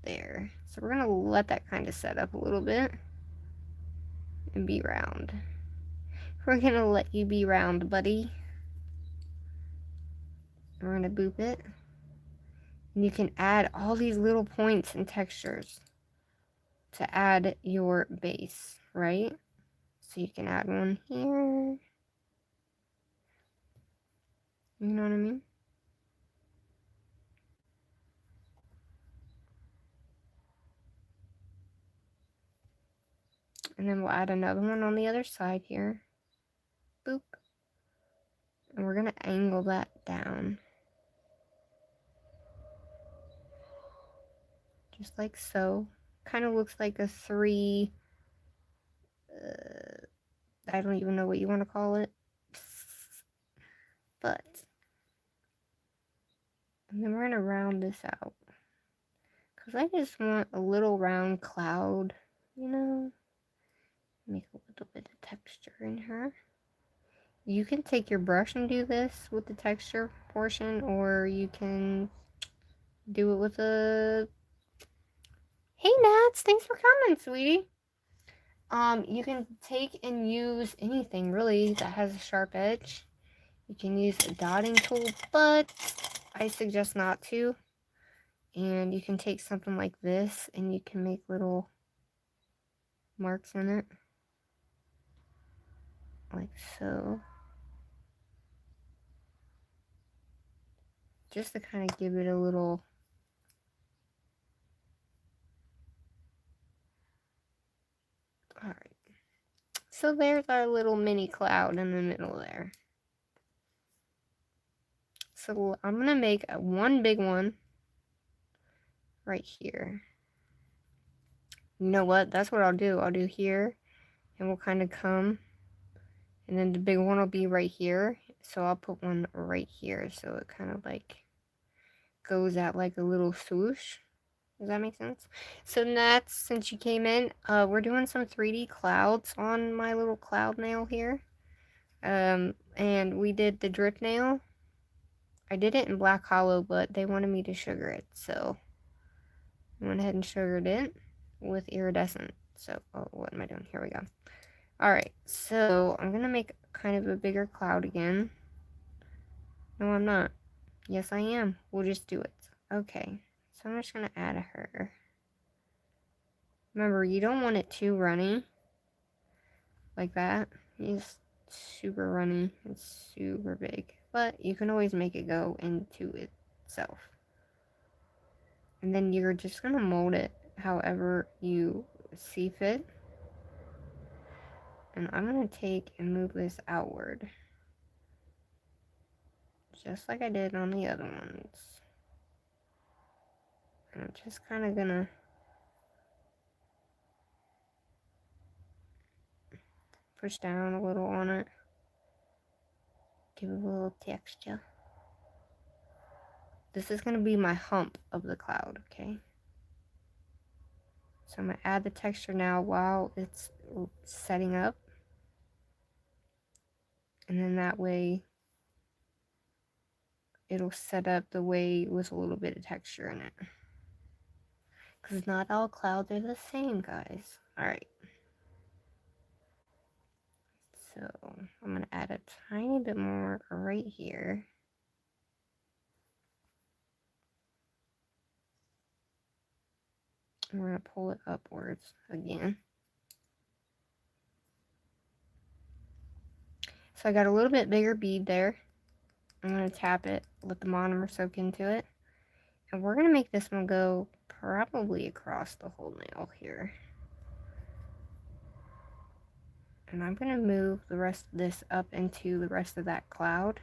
Speaker 1: there. So we're gonna let that kind of set up a little bit and be round. We're gonna let you be round, buddy. We're gonna boop it. And you can add all these little points and textures to add your base, right? So you can add one here. You know what I mean? And then we'll add another one on the other side here. Boop. And we're gonna angle that down. Just like so. Kind of looks like a three, I don't even know what you want to call it. But, and then we're gonna round this out. Because I just want a little round cloud, you know? Make a little bit of texture in her. You can take your brush and do this with the texture portion, or you can do it with a... Hey Nats, thanks for coming, sweetie. You can take and use anything really that has a sharp edge. You can use a dotting tool, but I suggest not to. And you can take something like this and you can make little marks in it. Like so. just to kind of give it a little. Alright. So there's our little mini cloud in the middle there. So I'm going to make one big one right here. You know what? That's what I'll do. I'll do here, and we'll kind of come, and then the big one will be right here. So I'll put one right here, so it kind of like goes out like a little swoosh. Does that make sense? So next, since you came in, we're doing some 3D clouds on my little cloud nail here. And we did the drip nail. I did it in black holo, but they wanted me to sugar it, so I went ahead and sugared it with iridescent. So, oh, what am I doing? Here we go. Alright, so I'm gonna make kind of a bigger cloud again. No, I'm not. Yes, I am. We'll just do it. Okay, so I'm just gonna add her. Remember, you don't want it too runny. Like that. It's super runny. It's super big. But you can always make it go into itself. And then you're just gonna mold it however you see fit. And I'm gonna take and move this outward. Just like I did on the other ones. And I'm just kind of gonna push down a little on it. Give it a little texture. This is gonna be my hump of the cloud, okay? So I'm gonna add the texture now while it's setting up. And then that way it'll set up the way with a little bit of texture in it. Because not all clouds are the same, guys. Alright. So I'm going to add a tiny bit more right here. And we're going to pull it upwards again. So I got a little bit bigger bead there. I'm going to tap it, let the monomer soak into it. And we're going to make this one go probably across the whole nail here. And I'm going to move the rest of this up into the rest of that cloud.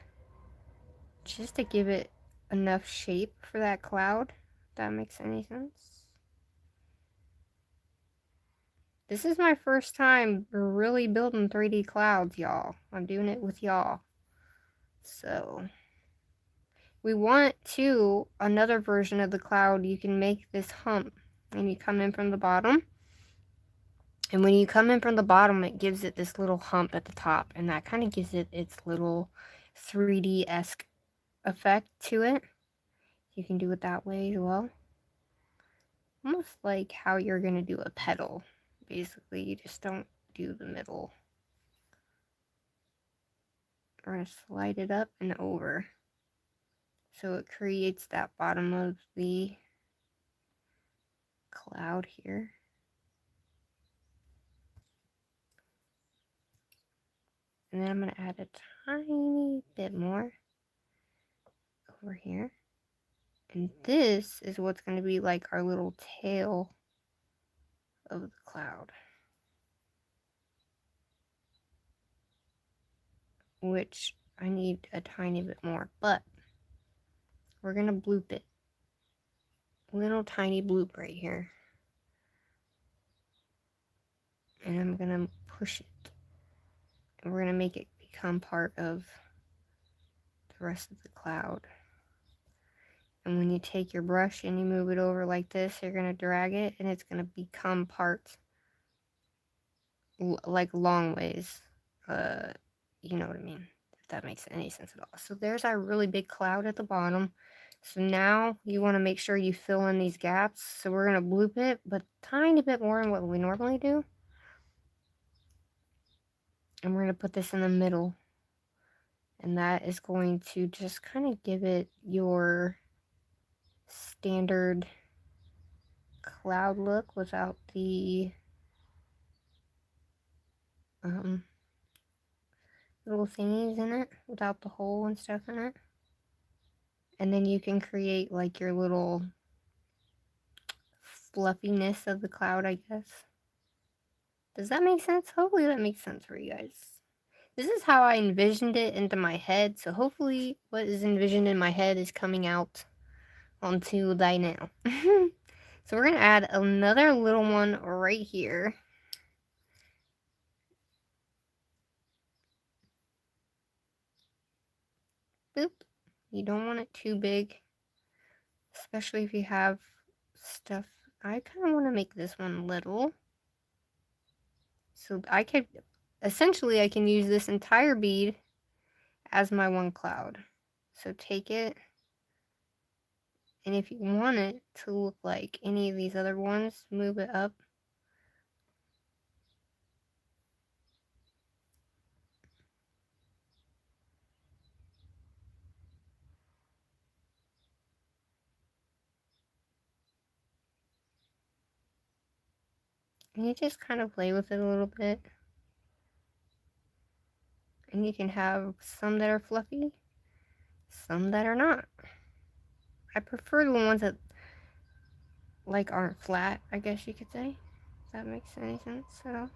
Speaker 1: Just to give it enough shape for that cloud. If that makes any sense. This is my first time really building 3D clouds, y'all. I'm doing it with y'all. So, we want to, another version of the cloud, you can make this hump. And you come in from the bottom. And when you come in from the bottom, it gives it this little hump at the top. And that kind of gives it its little 3D-esque effect to it. You can do it that way as well. Almost like how you're going to do a petal. Basically, you just don't do the middle. We're going to slide it up and over. So it creates that bottom of the cloud here. And then I'm going to add a tiny bit more over here. And this is what's going to be like our little tail of the cloud. Which I need a tiny bit more, but we're going to bloop it. Little tiny bloop right here. And I'm going to push it. And we're going to make it become part of the rest of the cloud. And when you take your brush and you move it over like this, you're going to drag it and it's going to become part, like long ways. You know what I mean, if that makes any sense at all. So there's our really big cloud at the bottom. So now you want to make sure you fill in these gaps. So we're going to bloop it, but tiny bit more than what we normally do. And we're going to put this in the middle. And that is going to just kind of give it your standard cloud look without the little thingies in it, without the hole and stuff in it. And then you can create like your little fluffiness of the cloud, I guess. Does that make sense? Hopefully that makes sense for you guys. This is how I envisioned it into my head, so hopefully what is envisioned in my head is coming out onto thy nail. So we're going to add another little one right here. Boop. You don't want it too big, especially if you have stuff. I kind of want to make this one little. So I could, essentially I can use this entire bead as my one cloud. So take it, and if you want it to look like any of these other ones, move it up. And you just kind of play with it a little bit. And you can have some that are fluffy, some that are not. I prefer the ones that like aren't flat, I guess you could say. If that makes any sense at all.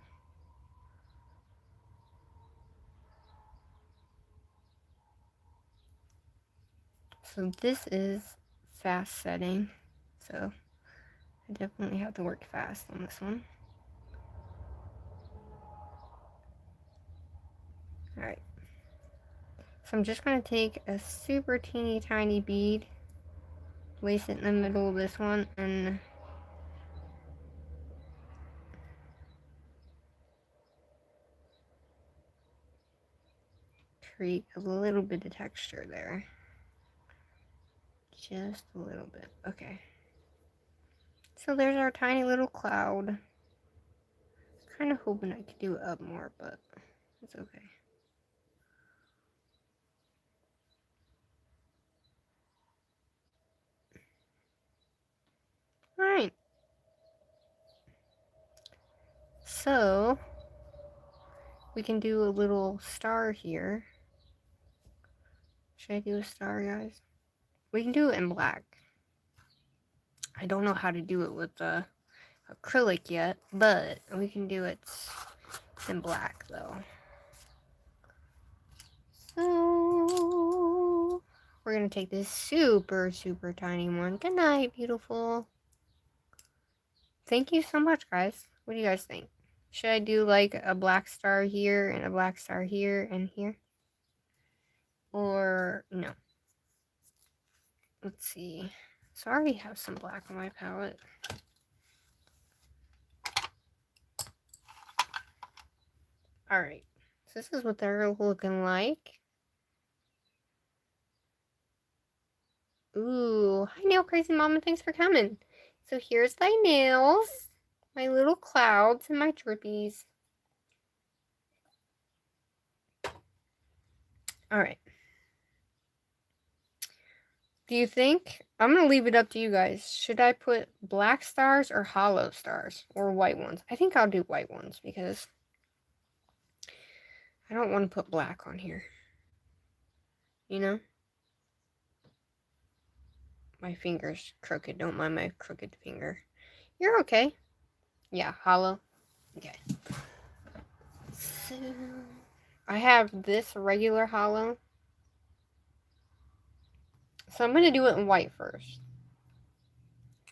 Speaker 1: So this is fast setting, so I definitely have to work fast on this one. Alright. So I'm just going to take a super teeny tiny bead, place it in the middle of this one, and create a little bit of texture there. Just a little bit. Okay. So there's our tiny little cloud. Kind of hoping I could do it up more, but it's okay. Alright. So we can do a little star here. Should I do a star, guys? We can do it in black. I don't know how to do it with the acrylic yet, but we can do it in black though. So we're gonna take this super tiny one. Good night, beautiful. Thank you so much, guys. What do you guys think? Should I do like a black star here and a black star here and here? Or no? Let's see. So I already have some black on my palette. Alright. So this is what they're looking like. Ooh. Hi, Nail Crazy Mama. Thanks for coming. So here's thy nails. My little clouds and my drippies. Alright. Do you think, I'm going to leave it up to you guys. Should I put black stars or hollow stars? Or white ones? I think I'll do white ones because I don't want to put black on here. You know? My finger's crooked. Don't mind my crooked finger. You're okay. Yeah, hollow. Okay. So, I have this regular hollow. So I'm going to do it in white first.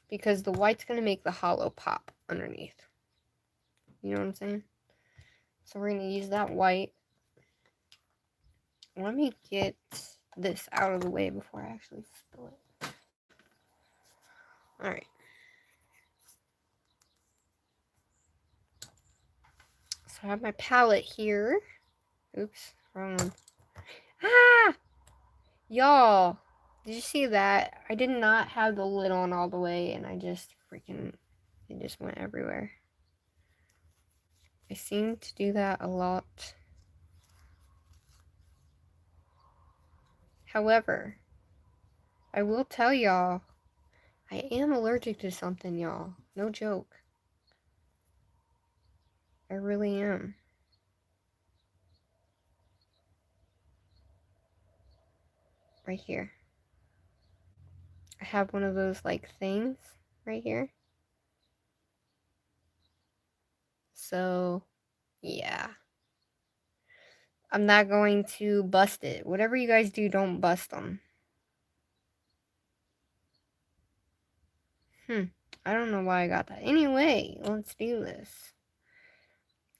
Speaker 1: Because the white's going to make the hollow pop underneath. You know what I'm saying? So we're going to use that white. Let me get this out of the way before I actually spill it. Alright. So I have my palette here. Oops, wrong one. Ah! Y'all, did you see that? I did not have the lid on all the way, and I just freaking, it just went everywhere. I seem to do that a lot. However, I will tell y'all, I am allergic to something, y'all. No joke. I really am. Right here. I have one of those like things right here. So, yeah. I'm not going to bust it. Whatever you guys do, don't bust them. I don't know why I got that. Anyway, let's do this.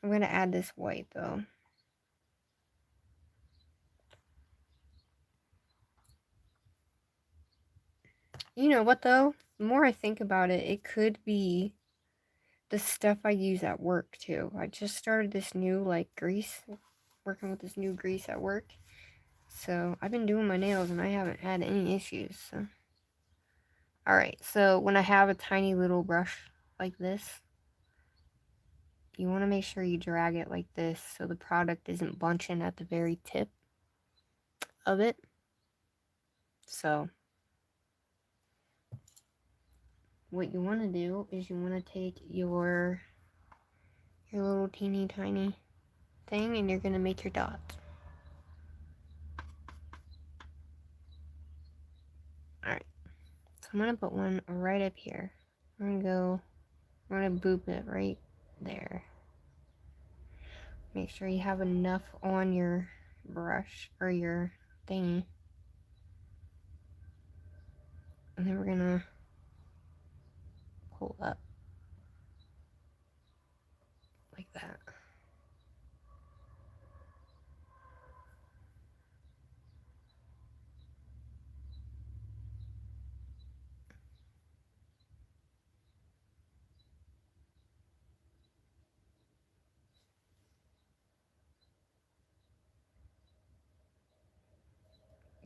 Speaker 1: I'm going to add this white, though. You know what, though? The more I think about it, it could be the stuff I use at work, too. I just started this new, like, grease. Working with this new grease at work. So, I've been doing my nails, and I haven't had any issues, so... Alright, so when I have a tiny little brush like this, you want to make sure you drag it like this so the product isn't bunching at the very tip of it. So, what you want to do is you want to take your little teeny tiny thing and you're going to make your dots. Alright, so I'm going to put one right up here. I'm going to boop it right there. Make sure you have enough on your brush or your thingy. And then we're going to pull up like that.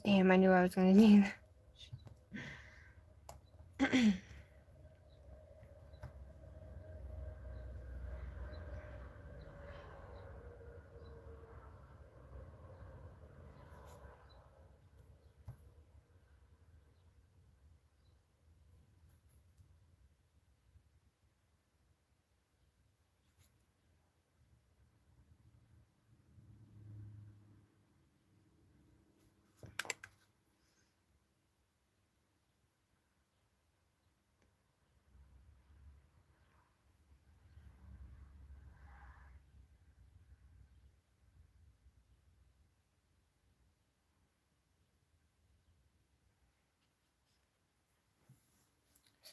Speaker 1: Damn, I knew I was going to need that.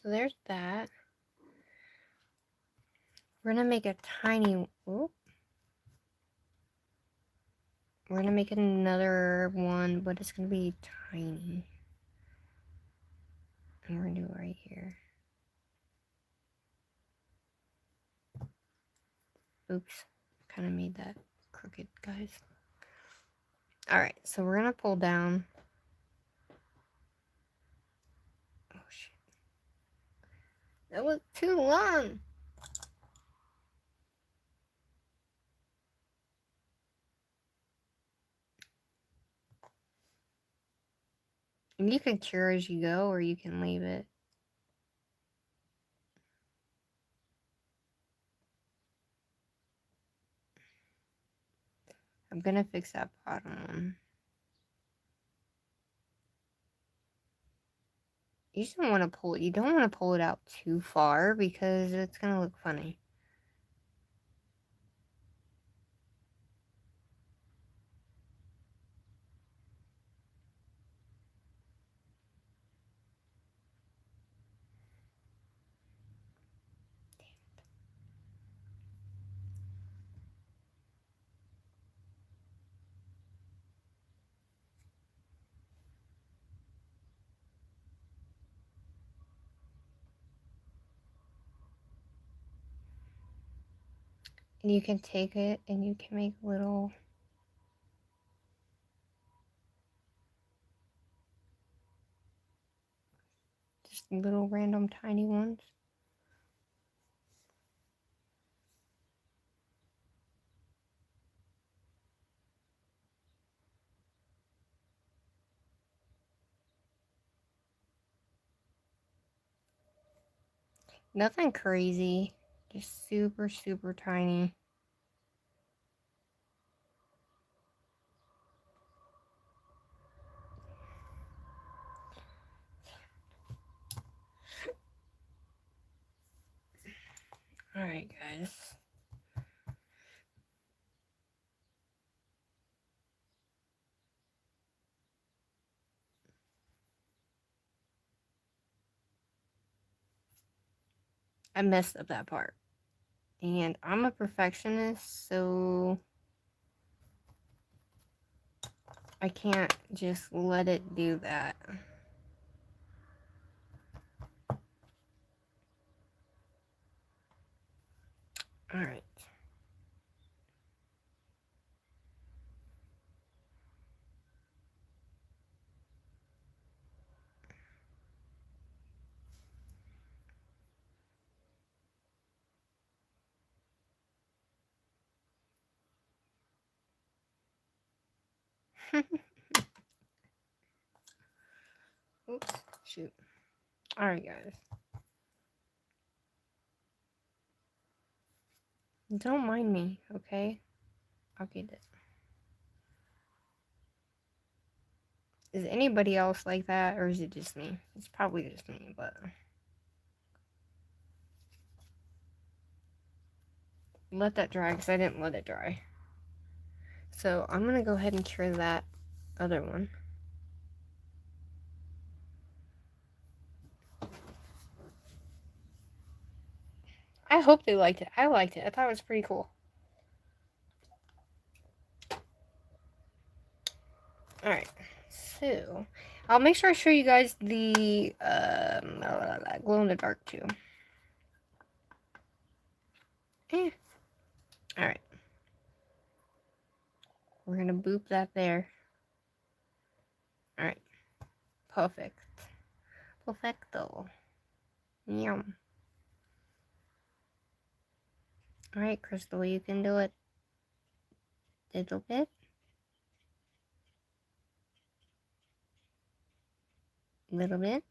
Speaker 1: So there's that. We're gonna make a tiny, we're gonna make another one, but it's gonna be tiny. And we're gonna do it right here. Oops, kind of made that crooked, guys. Alright, so we're gonna pull down. Oh shit. That was too long. And you can cure as you go, or you can leave it. I'm gonna fix that bottom one. You just don't want to pull it. You don't want to pull it out too far because it's gonna look funny. And you can take it and you can make little just little random tiny ones. Nothing crazy, just super, super tiny. Alright, guys. I messed up that part. And I'm a perfectionist, so I can't just let it do that. Alright. Oops, shoot. Alright, guys. Don't mind me, okay? I'll get it. Is anybody else like that, or is it just me? It's probably just me, but... let that dry, because I didn't let it dry. So, I'm gonna go ahead and cure that other one. I hope they liked it. I liked it. I thought it was pretty cool. Alright, so I'll make sure I show you guys the glow in the dark too. Alright. We're gonna boop that there. Alright. Perfect. Perfecto. Yum. Alright, Crystal, you can do it. Little bit. Little bit.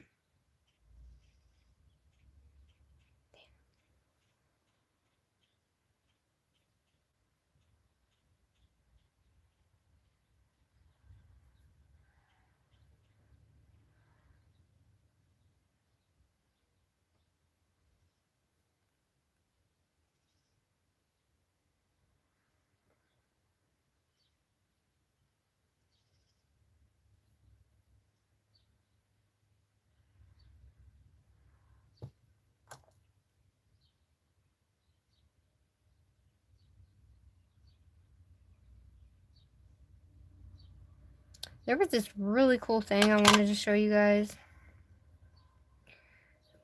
Speaker 1: There was this really cool thing I wanted to show you guys.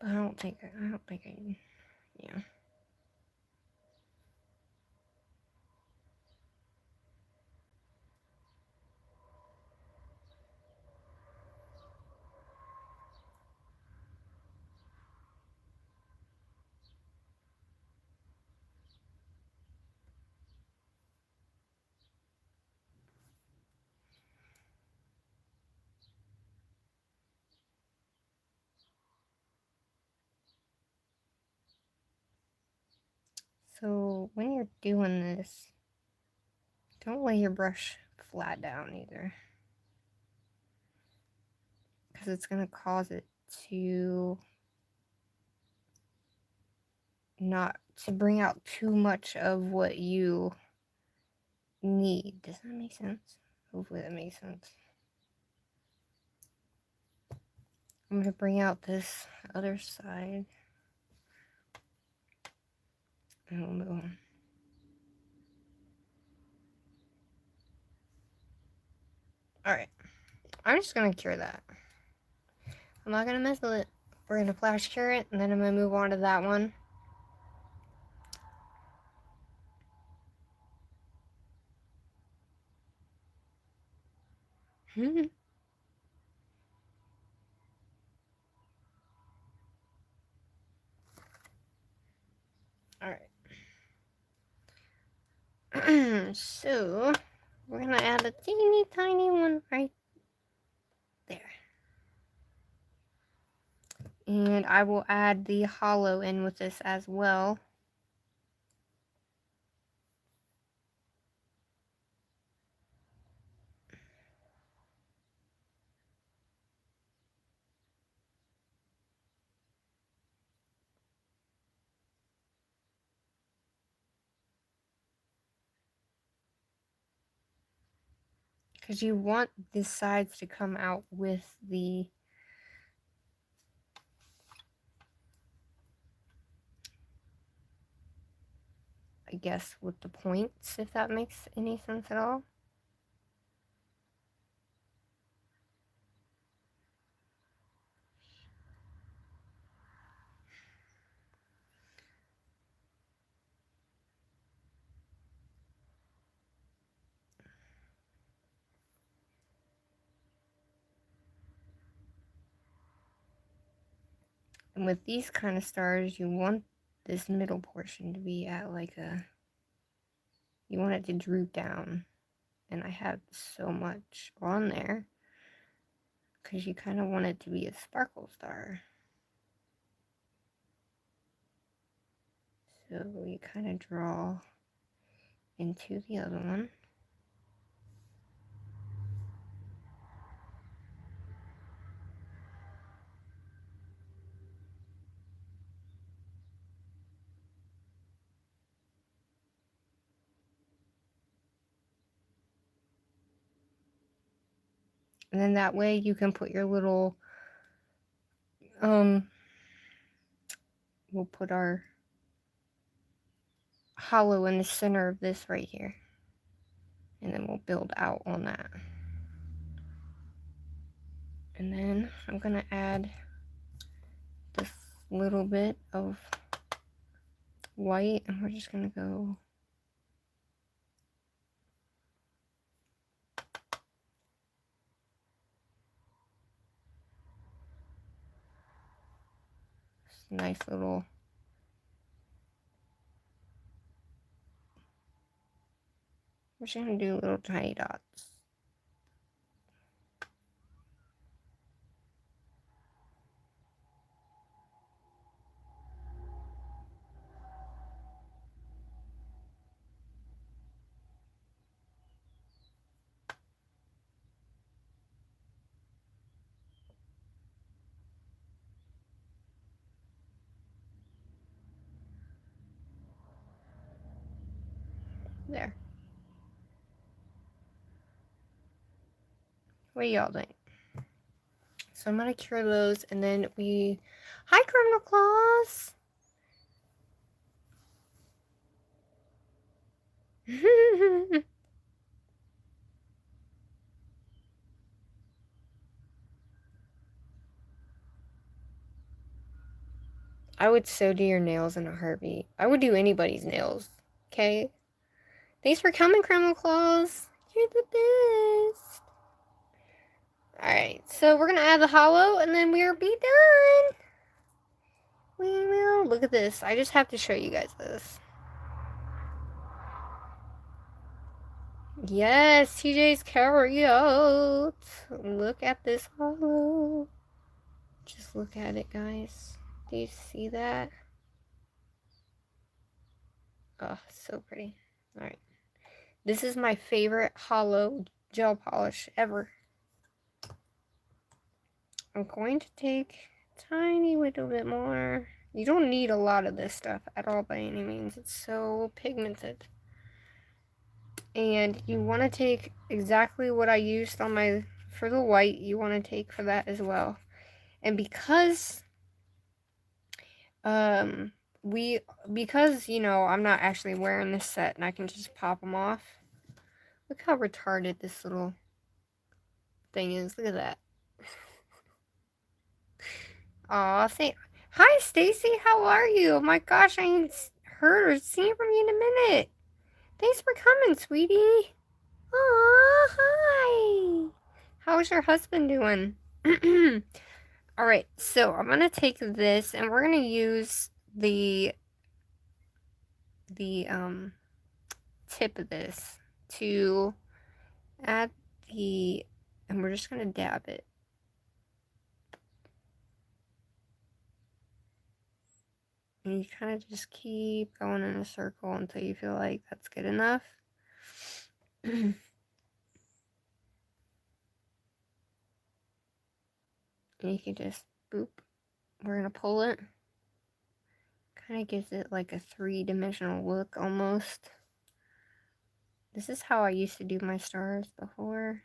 Speaker 1: But I don't think I, yeah. So when you're doing this, don't lay your brush flat down either, because it's going to cause it to not to bring out too much of what you need. Does that make sense? Hopefully that makes sense. I'm going to bring out this other side. And we'll move on. Alright. I'm just going to cure that. I'm not going to mess with it. We're going to flash cure it, and then I'm going to move on to that one. Alright. So, we're going to add a teeny tiny one right there. And I will add the holo in with this as well. because you want the sides to come out with the I guess with the points, if that makes any sense at all. And with these kind of stars, you want this middle portion to be at like you want it to droop down. And I have so much on there because you kind of want it to be a sparkle star. So you kind of draw into the other one. And then that way you can put your little, we'll put our holo in the center of this right here. And then we'll build out on that. And then I'm going to add this little bit of white, and we're just going to go nice little we're just going to do little tiny dots. There. What do y'all think? So I'm going to cure those, and then hi, Criminal Claws! I would so do your nails in a heartbeat. I would do anybody's nails. Okay? Thanks for coming, Criminal Claws. You're the best. Alright, so we're going to add the holo, and then we'll be done. We will. Look at this. I just have to show you guys this. Yes, TJ's carry out. Look at this holo. Just look at it, guys. Do you see that? Oh, so pretty. Alright. This is my favorite holo gel polish ever. I'm going to take a tiny little bit more. You don't need a lot of this stuff at all by any means. It's so pigmented. And you want to take exactly what I used on my, for the white, you want to take for that as well. And because, because, you know, I'm not actually wearing this set and I can just pop them off. Look how retarded this little thing is. Look at that. Aw, hi, Stacy. How are you? Oh my gosh, I ain't heard or seen from you in a minute. Thanks for coming, sweetie. Aw, hi. How's your husband doing? Alright, so I'm going to take this and we're going to use the tip of this to add and we're just going to dab it. And you kind of just keep going in a circle until you feel like that's good enough. And you can just boop. We're going to pull it. Kind of gives it like a three-dimensional look almost. This is how I used to do my stars before.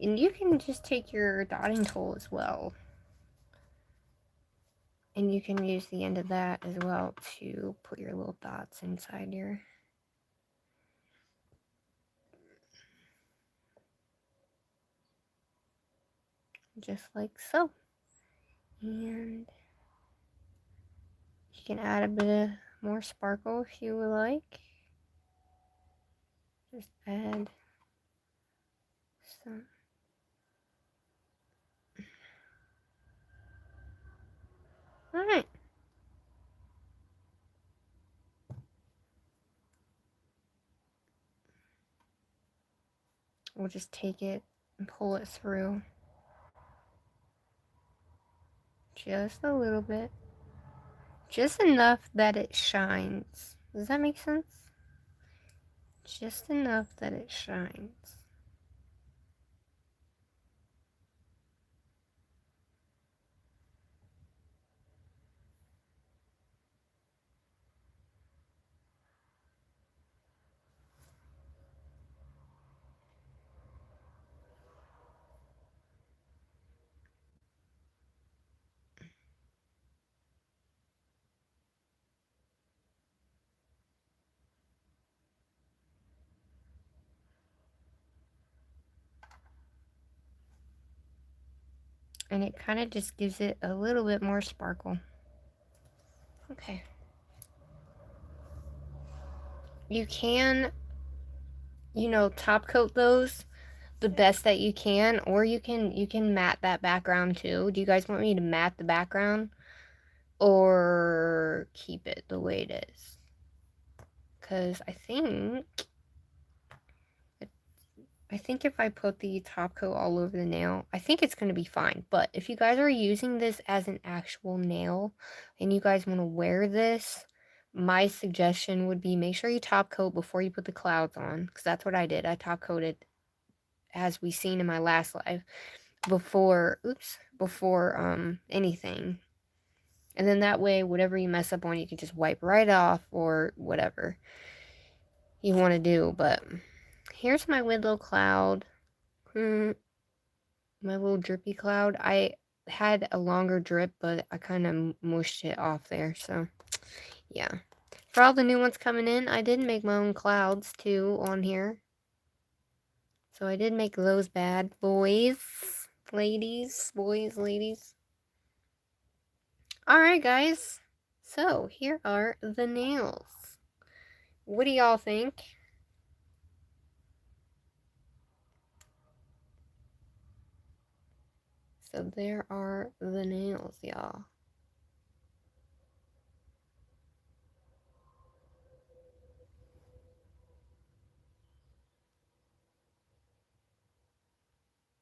Speaker 1: And you can just take your dotting tool as well. And you can use the end of that as well to put your little dots inside your... just like so. And you can add a bit of more sparkle if you would like. Just add some. Alright. We'll just take it and pull it through. Just a little bit. Just enough that it shines. Does that make sense? Just enough that it shines. And it kind of just gives it a little bit more sparkle. Okay. You can, you know, top coat those the best that you can, or you can matte that background too. Do you guys want me to matte the background or keep it the way it is? Because I think if I put the top coat all over the nail, I think it's going to be fine. But if you guys are using this as an actual nail and you guys want to wear this, my suggestion would be make sure you top coat before you put the clouds on, because that's what I did. I top coated, as we seen in my last live, before anything. And then that way, whatever you mess up on, you can just wipe right off or whatever you want to do. But here's my little cloud. My little drippy cloud. I had a longer drip, but I kind of mushed it off there. So, yeah. For all the new ones coming in, I did make my own clouds, too, on here. So I did make those bad boys. Ladies. Boys, ladies. Alright, guys. So, here are the nails. What do y'all think? So there are the nails, y'all.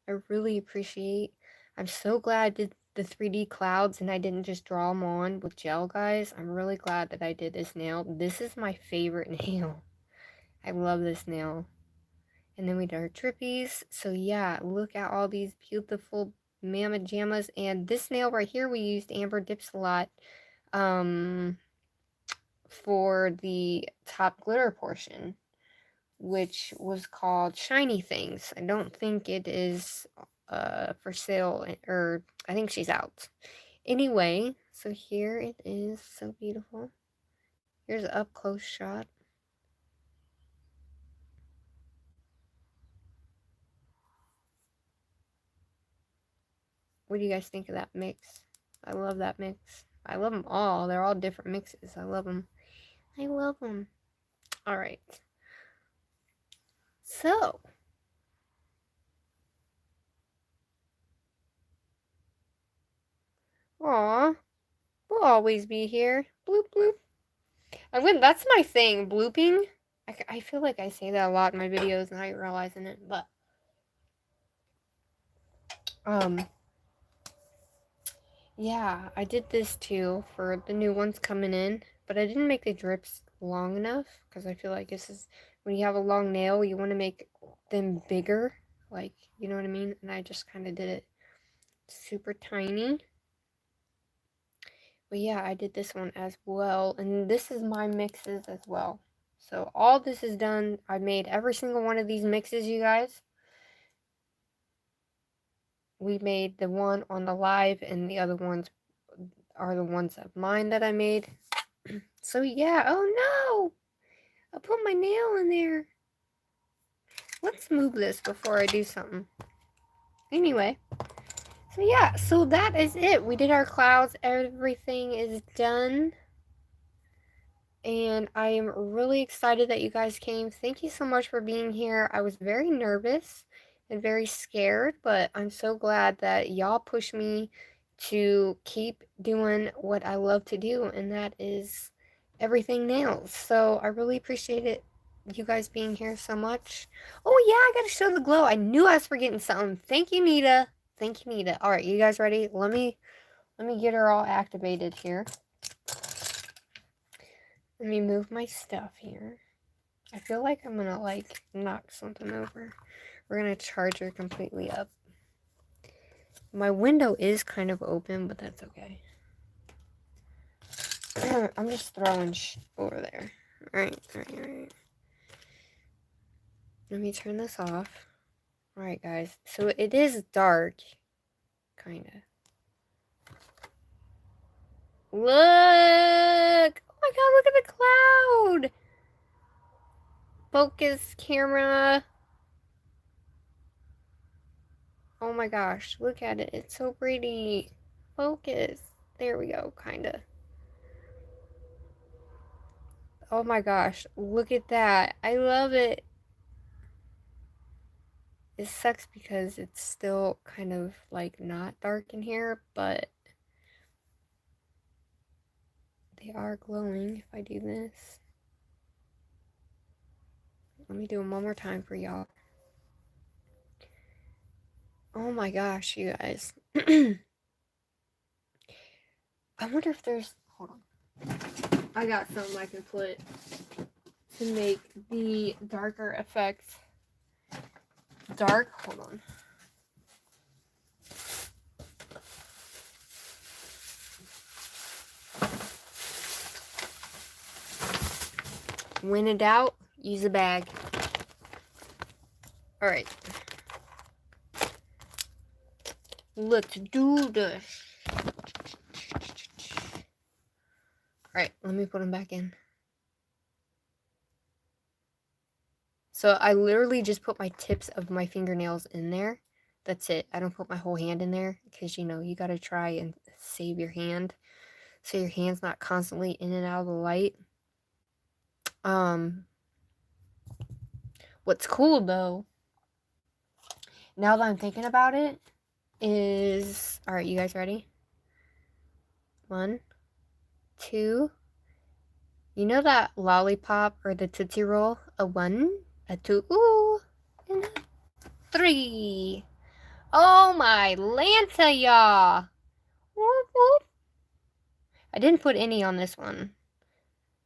Speaker 1: I really appreciate. I'm so glad I did the 3D clouds and I didn't just draw them on with gel, guys. I'm really glad that I did this nail. This is my favorite nail. I love this nail. And then we did our drippies. So yeah, look at all these beautiful mamma jammas. And this nail right here, we used Amber Dips a lot for the top glitter portion, which was called Shiny Things. I don't think it is for sale, or I think she's out. Anyway, so here it is, so beautiful. Here's an up close shot. What do you guys think of that mix? I love that mix. I love them all. They're all different mixes. I love them. I love them. All right. So, aw, we'll always be here. Bloop bloop. That's my thing, blooping. I feel like I say that a lot in my videos and I ain't realizing it, but yeah, I did this too for the new ones coming in, but I didn't make the drips long enough because I feel like this is when you have a long nail, you want to make them bigger, like, you know what I mean? And I just kind of did it super tiny. But yeah, I did this one as well, and this is my mixes as well. So all this is done. I made every single one of these mixes, you guys. we made the one on the live, and the other ones are the ones of mine that I made. So yeah, oh no! I put my nail in there. Let's move this before I do something. Anyway, so yeah, so that is it. We did our clouds. Everything is done. And I am really excited that you guys came. Thank you so much for being here. I was very nervous and very scared, but I'm so glad that y'all pushed me to keep doing what I love to do, and that is everything nails. So I really appreciate it, you guys being here so much. Oh yeah, I gotta show the glow. I knew I was forgetting something. Thank you, Nita. Thank you, Nita. All right, you guys ready? Let me get her all activated here. Let me move my stuff here. I feel like I'm gonna like knock something over. We're gonna charge her completely up. My window is kind of open, but that's okay. I'm just throwing over there. Alright. Let me turn this off. Alright, guys. So it is dark. Kinda. Look! Oh my god, look at the cloud! Focus, camera. Oh my gosh, look at it. It's so pretty. Focus. There we go, kinda. Oh my gosh, look at that. I love it. It sucks because it's still kind of like not dark in here, but they are glowing if I do this. Let me do them one more time for y'all. Oh my gosh, you guys. I wonder if there's, hold on. I got something I can put to make the darker effect dark. Hold on. When in doubt, use a bag. Alright. Let's do this. Alright, let me put them back in. So I literally just put my tips of my fingernails in there. That's it. I don't put my whole hand in there because, you know, you got to try and save your hand so your hand's not constantly in and out of the light. What's cool though, now that I'm thinking about it, is, all right, you guys ready? 1, 2. You know that lollipop or the Tootsie Roll? A 1, a 2, and a 3. Oh my Lanta, y'all! Whoop, whoop. I didn't put any on this one,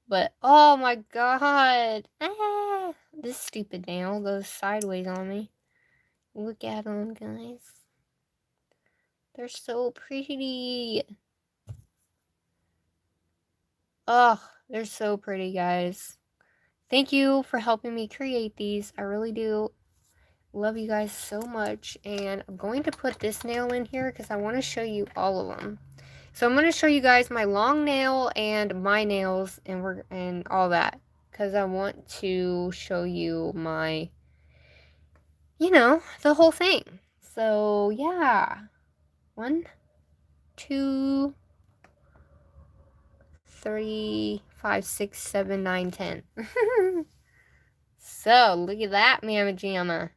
Speaker 1: but oh my god! Ah, this stupid nail goes sideways on me. Look at them, guys. They're so pretty. Oh, they're so pretty, guys. Thank you for helping me create these. I really do love you guys so much. And I'm going to put this nail in here because I want to show you all of them. So I'm going to show you guys my long nail and my nails and all that, because I want to show you my, you know, the whole thing. So yeah. 1, 2, 3, 5, 6, 7, 9, 10. So look at that, Mama Jamma.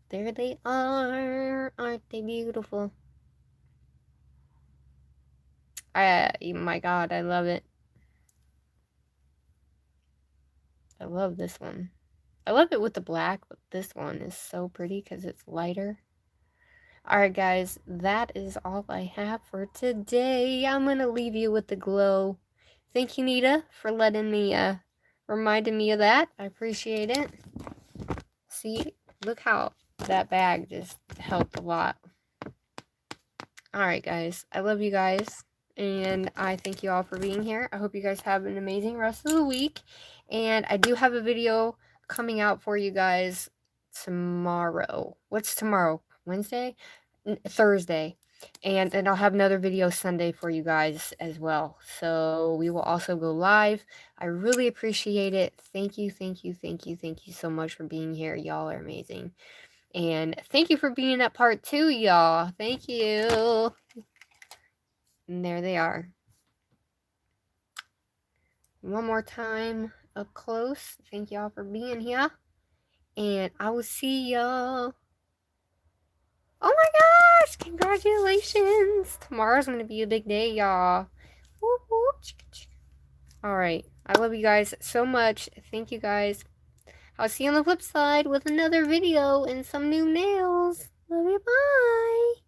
Speaker 1: There they are. Aren't they beautiful? My god, I love it. I love this one. I love it with the black, but this one is so pretty because it's lighter. Alright guys, that is all I have for today. I'm going to leave you with the glow. Thank you, Nita, for letting me, reminding me of that. I appreciate it. See, look how that bag just helped a lot. Alright guys, I love you guys. And I thank you all for being here. I hope you guys have an amazing rest of the week. And I do have a video coming out for you guys tomorrow. What's tomorrow? Thursday. And then I'll have another video Sunday for you guys as well. So we will also go live. I really appreciate it. Thank you, thank you, thank you, thank you so much for being here. Y'all are amazing. And thank you for being at part 2, y'all. Thank you. And there they are. One more time up close. Thank y'all for being here. And I will see y'all. Oh my gosh! Congratulations! Tomorrow's gonna be a big day, y'all. Whoop, whoop. Alright. I love you guys so much. Thank you guys. I'll see you on the flip side with another video and some new nails. Love you. Bye!